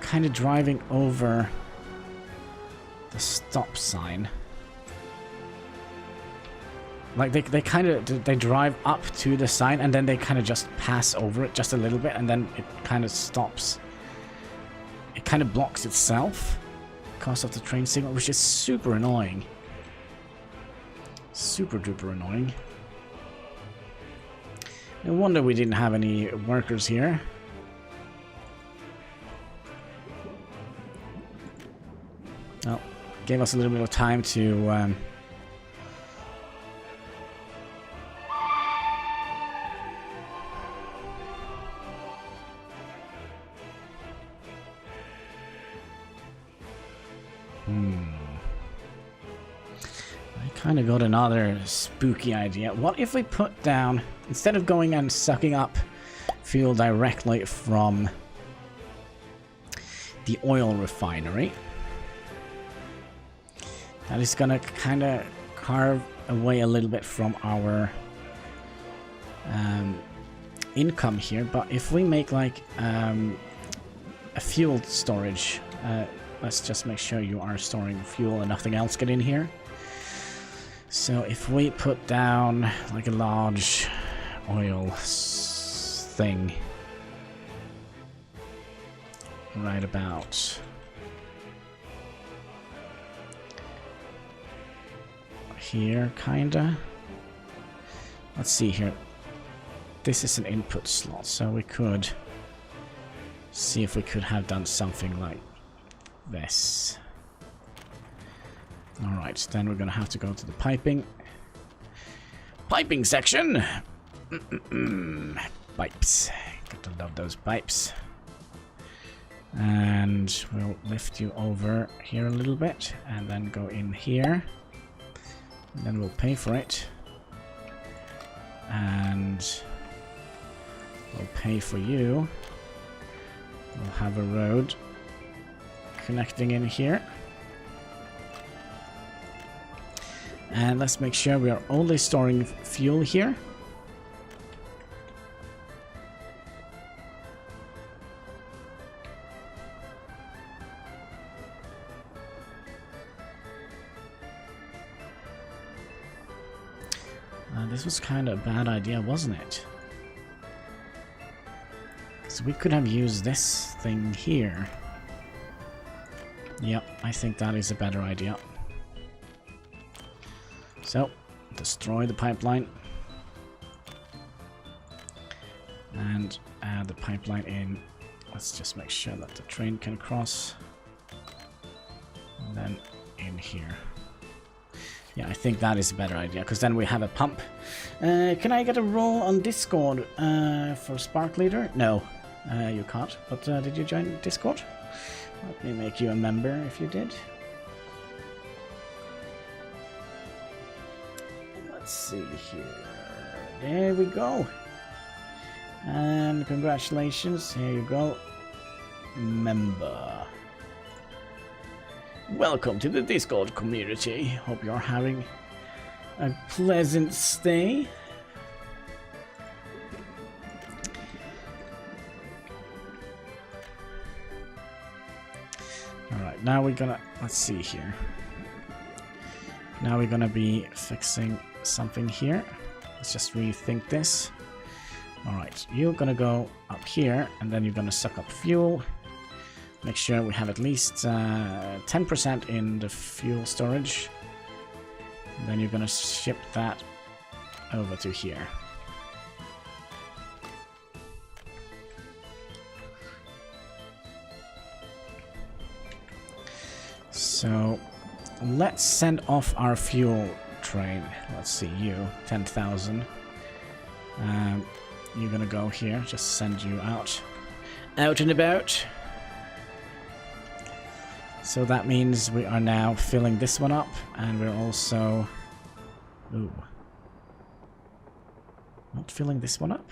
kind of driving over the stop sign. Like they kind of they drive up to the sign and then they kind of just pass over it just a little bit and then it kind of stops. It kind of blocks itself because of the train signal, which is super annoying. Super duper annoying. No wonder we didn't have any workers here. Well, gave us a little bit of time to I kind of got another spooky idea. What if we put down, instead of going and sucking up fuel directly from the oil refinery, that is gonna kind of carve away a little bit from our income here. But if we make like a fuel storage, let's just make sure you are storing fuel and nothing else get in here. So if we put down like a large oil thing right about here, kinda. Let's see here. This is an input slot, so we could see if we could have done something like this. Alright, then we're gonna have to go to the piping section. Pipes. Gotta love those pipes. And we'll lift you over here a little bit and then go in here. And then we'll pay for it. And we'll pay for you. We'll have a road connecting in here. And let's make sure we are only storing fuel here. This was kind of a bad idea, wasn't it? So we could have used this thing here. Yep, I think that is a better idea. So, destroy the pipeline. And add the pipeline in. Let's just make sure that the train can cross. And then in here. Yeah, I think that is a better idea, because then we have a pump. Can I get a role on Discord for Spark Leader? No, you can't. But did you join Discord? Let me make you a member if you did. Let's see here. There we go. And congratulations, here you go. Member. Welcome to the Discord community. Hope you're having a pleasant stay. Alright, now we're gonna... let's see here. Now we're gonna be fixing something here. Let's just rethink this. Alright, you're gonna go up here, and then you're gonna suck up fuel. Make sure we have at least 10% in the fuel storage. And then you're gonna ship that over to here. So let's send off our fuel train. Let's see, you 10,000. You're gonna go here. Just send you out and about. So that means we are now filling this one up, and we're also... ooh. Not filling this one up?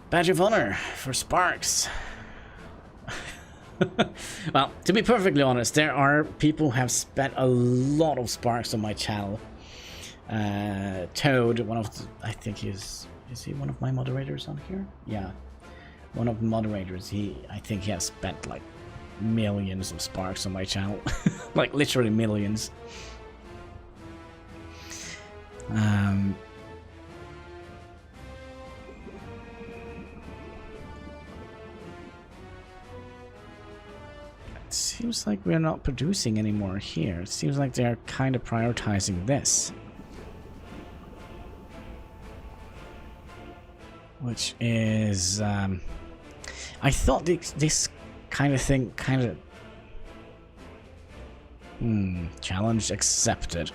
Badge of honor for Sparks. Well, to be perfectly honest, there are people who have spent a lot of Sparks on my channel. Toad, one of the, I think is he one of my moderators on here? Yeah. One of the moderators, I think he has spent like millions of Sparks on my channel. Like literally millions. It seems like we're not producing anymore here. It seems like they're kind of prioritizing this. Which is... I thought this kind of thing challenge accepted.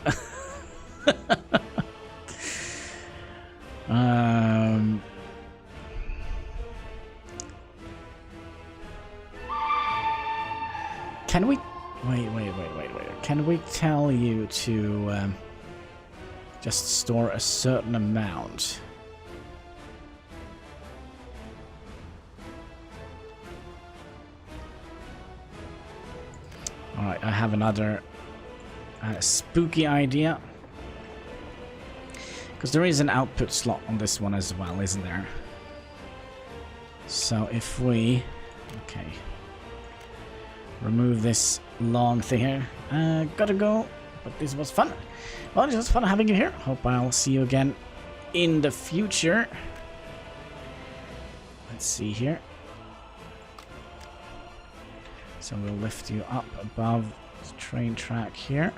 Can we... wait. Can we tell you to just store a certain amount? Alright, I have another spooky idea. Because there is an output slot on this one as well, isn't there? So if we... okay. Remove this long thing here. Gotta go. But this was fun. Well, it was fun having you here. Hope I'll see you again in the future. Let's see here. So we'll lift you up above the train track here.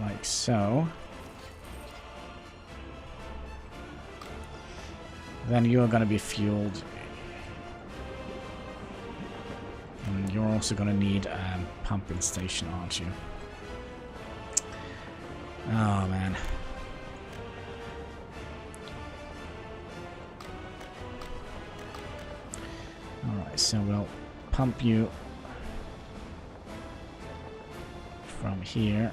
Like so. Then you're going to be fueled. And you're also going to need a pumping station, aren't you? Oh, man. Alright, so we'll pump you from here.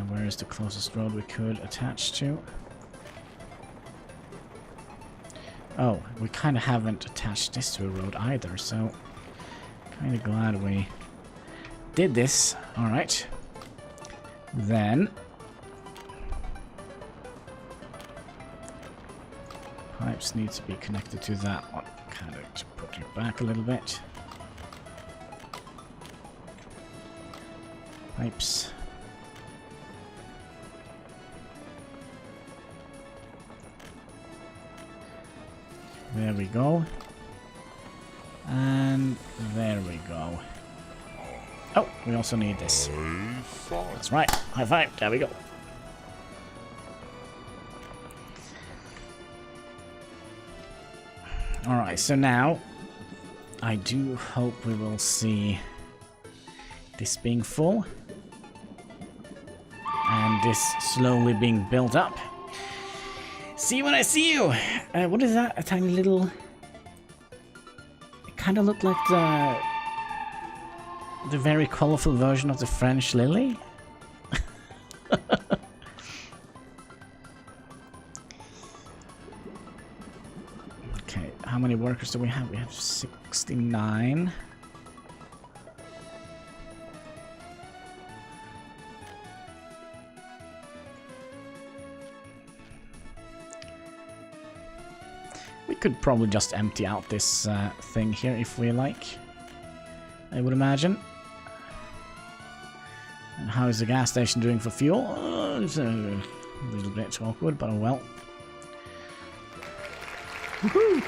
Where is the closest road we could attach to? Oh, we kind of haven't attached this to a road either, so kind of glad we did this. Alright. Then pipes need to be connected to that one. Kind of to put it back a little bit. Pipes. There we go. And there we go. Oh, we also need this. That's right. High five. There we go. Alright, so now I do hope we will see this being full. And this slowly being built up. See you when I see you! What is that? A tiny little... It kind of looked like the very colorful version of the French lily. Okay, how many workers do we have? We have 69. We could probably just empty out this thing here if we like, I would imagine. And how is the gas station doing for fuel? It's a little bit awkward, but oh well. Woohoo!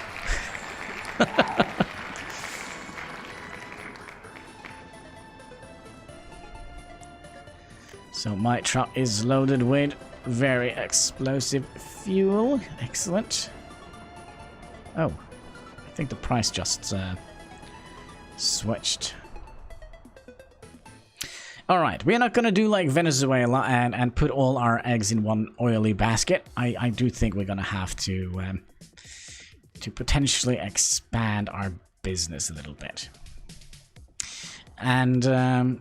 So my truck is loaded with very explosive fuel. Excellent. Oh, I think the price just switched. Alright, we're not gonna do like Venezuela and put all our eggs in one oily basket. I do think we're gonna have to potentially expand our business a little bit. And I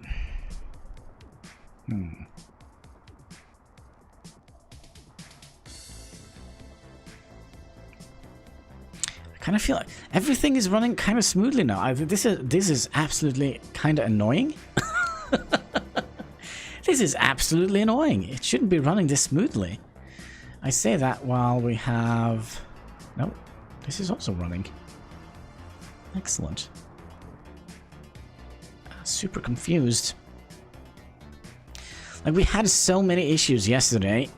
kind of feel like everything is running kind of smoothly now. This is absolutely kind of annoying. This is absolutely annoying. It shouldn't be running this smoothly. I say that while we have... No, this is also running. Excellent. Super confused. Like, we had so many issues yesterday.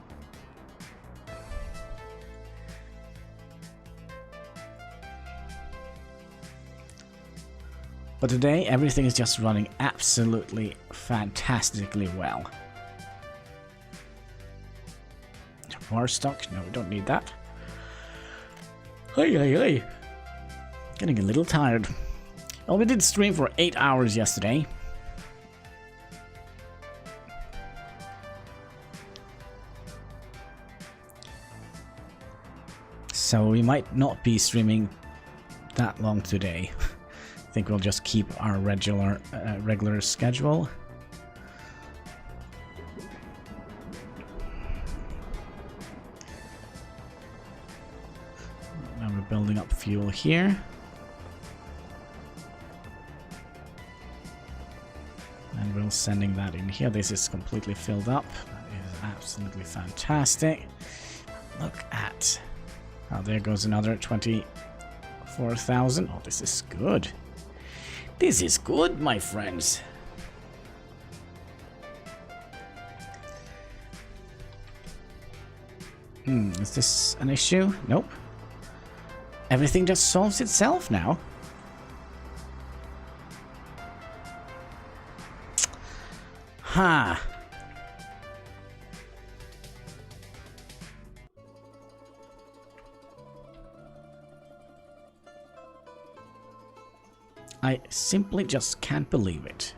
But today, everything is just running absolutely fantastically well. More stock? No, we don't need that. Hey, hey, hey. Getting a little tired. Well, we did stream for 8 hours yesterday. So we might not be streaming that long today. I think we'll just keep our regular schedule. Now we're building up fuel here. And we're sending that in here. This is completely filled up. That is absolutely fantastic. Look at... Oh, there goes another 24,000. Oh, this is good. This is good, my friends. Is this an issue? Nope. Everything just solves itself now. Ha. I simply just can't believe it.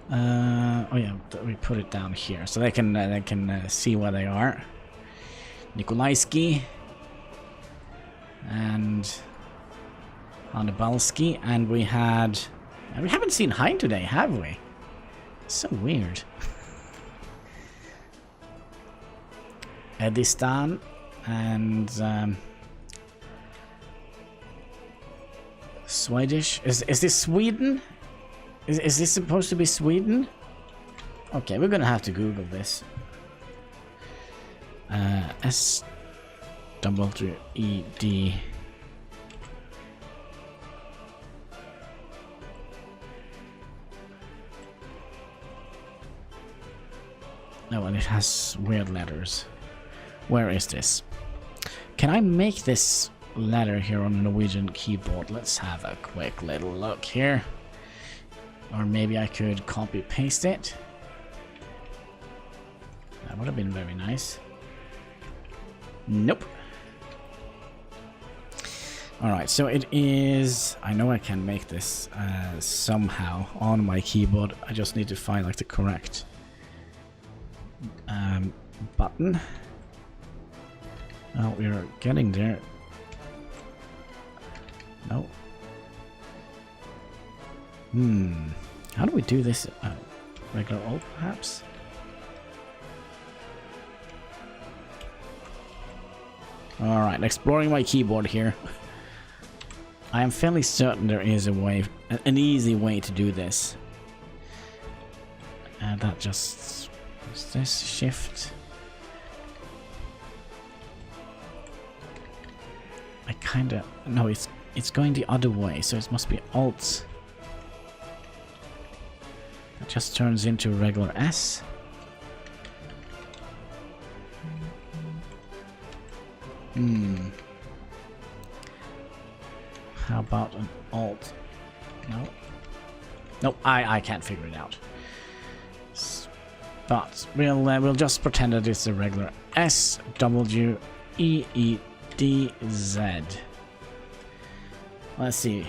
Oh yeah, we put it down here so they can see where they are. Nikolaevsky and Hanniballshow, and we haven't seen Hein today, have we? So weird. Edistan and Swedish. Is this Sweden? Is this supposed to be Sweden? Okay, we're gonna have to Google this. SWED. No, and it has weird letters. Where is this? Can I make this letter here on a Norwegian keyboard? Let's have a quick little look here. Or maybe I could copy paste it. That would have been very nice. Nope. Alright, so it is... I know I can make this somehow on my keyboard. I just need to find like the correct button. Oh, we're getting there. No. How do we do this? Regular Alt, perhaps? Alright, exploring my keyboard here. I am fairly certain there is a way, an easy way to do this. And that just... is this shift? I kinda... no, it's going the other way, so it must be Alt. That just turns into regular S. How about an Alt? No. Nope, I can't figure it out. But we'll just pretend that it's a regular S W E E D Z. Let's see.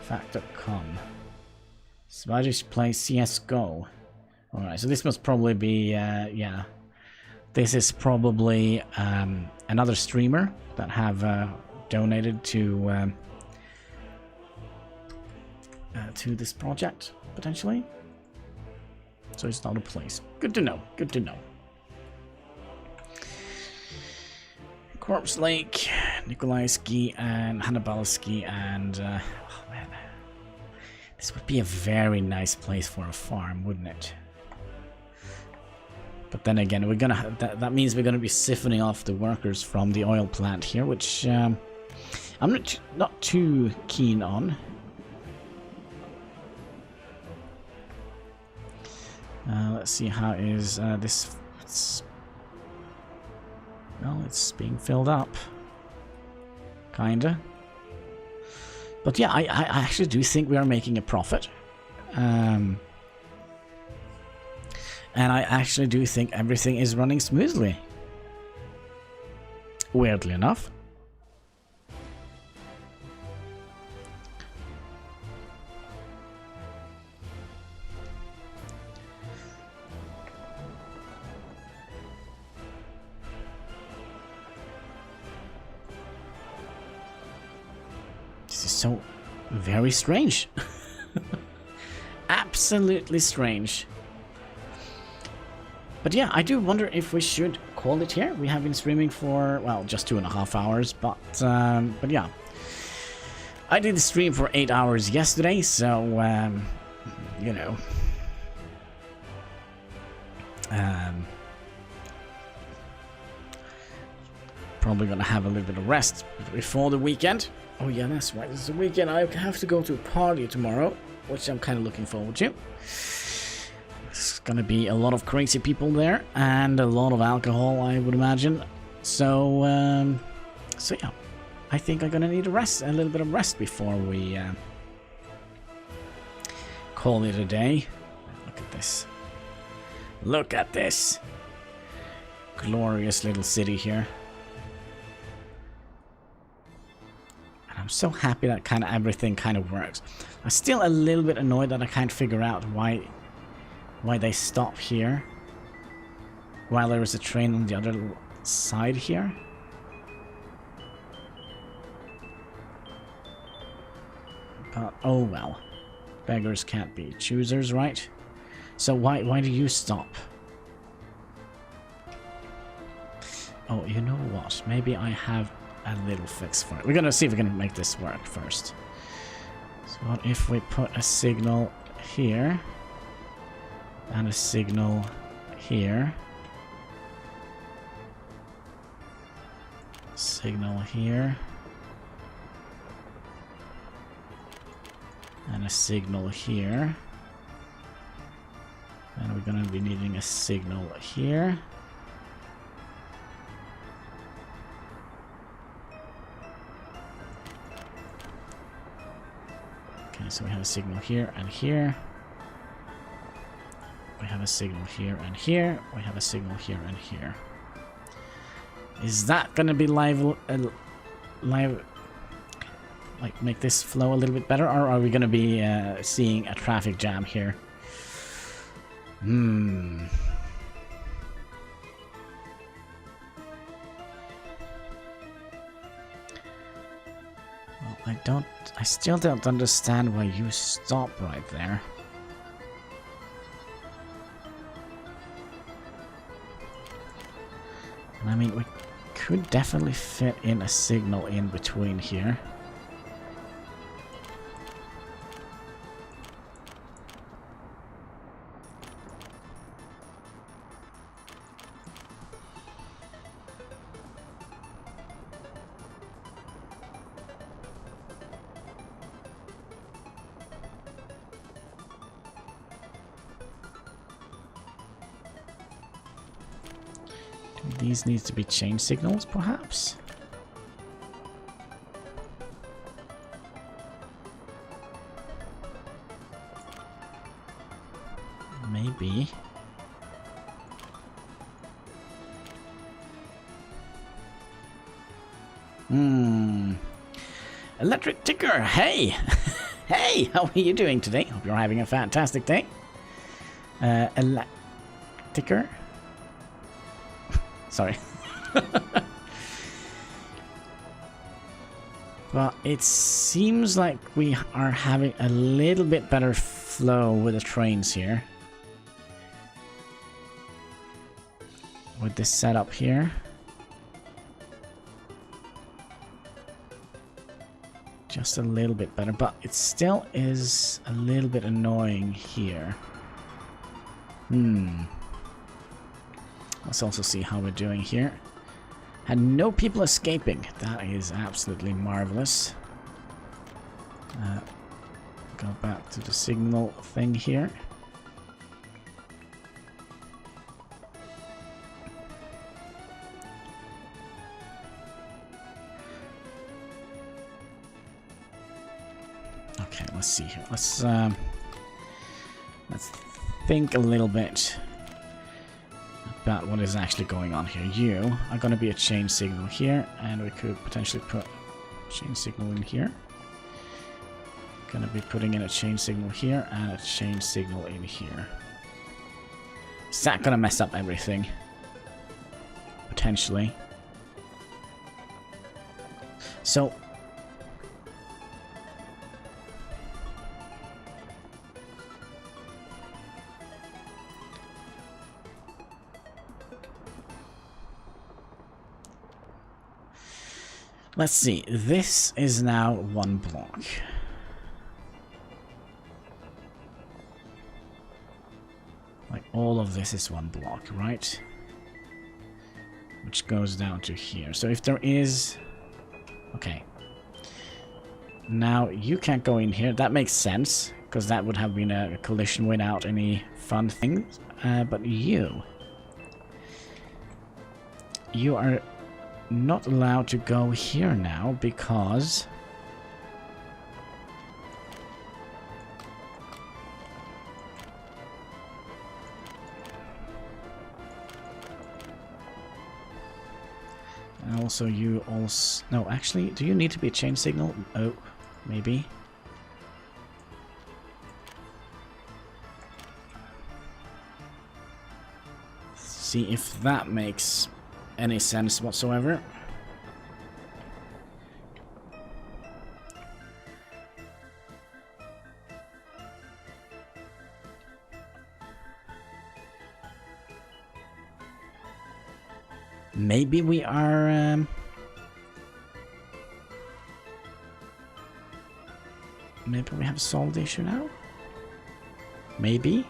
Fact.com. Svajish plays CSGO. Alright, so this must probably be, yeah. This is probably another streamer that have donated to this project, potentially. So it's not a place. Good to know, good to know. Corpse Lake, Nikolaevsky, and Hanniballshow, and oh man, this would be a very nice place for a farm, wouldn't it? But then again, we're gonna that means we're gonna be siphoning off the workers from the oil plant here, which I'm not too keen on. Let's see, how is this? Well, it's being filled up, kinda. But yeah, I actually do think we are making a profit. And I actually do think everything is running smoothly. Weirdly enough. This is so very strange. Absolutely strange. But yeah, I do wonder if we should call it here. We have been streaming for, well, just 2.5 hours, but yeah. I did the stream for 8 hours yesterday, so, you know. Probably gonna have a little bit of rest before the weekend. Oh yeah, that's right, it's the weekend. I have to go to a party tomorrow, which I'm kind of looking forward to. There's gonna be a lot of crazy people there, and a lot of alcohol, I would imagine. So, so yeah, I think I'm gonna need a little bit of rest before we call it a day. Look at this. Look at this. Glorious little city here. And I'm so happy that kind of everything kind of works. I'm still a little bit annoyed that I can't figure out why they stop here while there is a train on the other side here. But oh well, beggars can't be choosers, right? So why do you stop? Oh, you know what? Maybe I have a little fix for it. We're gonna see if we can make this work first. So what if we put a signal here? And a signal here. Signal here. And a signal here. And we're going to be needing a signal here. Okay, so we have a signal here and here. We have a signal here and here. We have a signal here and here. Is that gonna be live, like make this flow a little bit better, or are we gonna be seeing a traffic jam here? Well, I still don't understand why you stop right there. And I mean, we could definitely fit in a signal in between here. These need to be chain signals, perhaps? Maybe. Electric Ticker, hey! Hey, how are you doing today? Hope you're having a fantastic day. Ticker? Sorry. Well, it seems like we are having a little bit better flow with the trains here. With this setup here. Just a little bit better, but it still is a little bit annoying here. Let's also see how we're doing here. Had no people escaping. That is absolutely marvelous. Go back to the signal thing here. Okay, let's see here. Let's think a little bit about what is actually going on here. You are going to be a chain signal here, and we could potentially put chain signal in here. Going to be putting in a chain signal here and a chain signal in here. Is that going to mess up everything? Potentially. So let's see, this is now one block. Like all of this is one block, right? Which goes down to here. So if there is... Okay. Now you can't go in here. That makes sense, because that would have been a collision without any fun things. But you are not allowed to go here now because and also you also no, actually, do you need to be a chain signal? Oh, maybe. See if that makes any sense whatsoever. Maybe we are maybe we have solved the issue now? Maybe?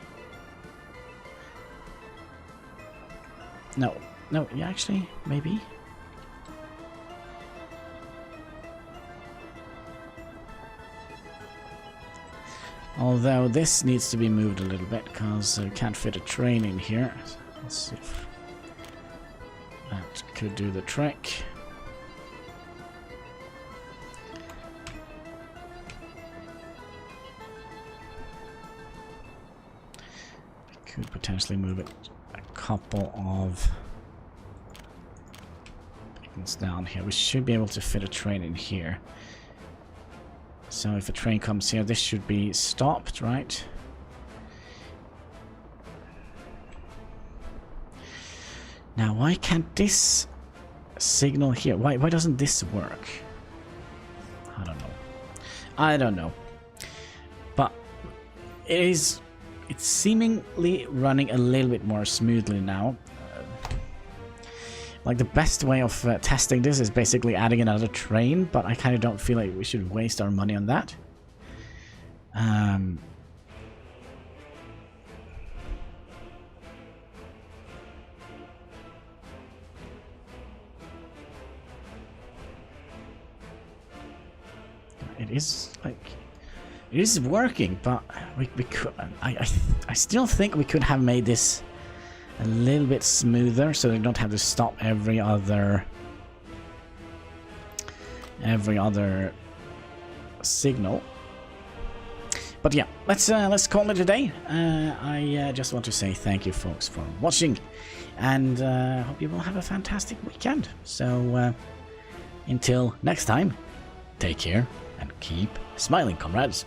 No. No, yeah, actually, maybe. Although this needs to be moved a little bit because we can't fit a train in here. Let's see if that could do the trick. could potentially move it a couple of beacons down here. We should be able to fit a train in here. So if a train comes here, this should be stopped, right? Now, why can't this signal here? Why doesn't this work? I don't know. I don't know. But it's seemingly running a little bit more smoothly now. Like the best way of testing this is basically adding another train, but I kind of don't feel like we should waste our money on that. It is like it is working, but we could. I still think we could have made this a little bit smoother, so they don't have to stop every other signal. But yeah, let's call it a day. I just want to say thank you, folks, for watching, and hope you will have a fantastic weekend. So until next time, take care and keep smiling, comrades.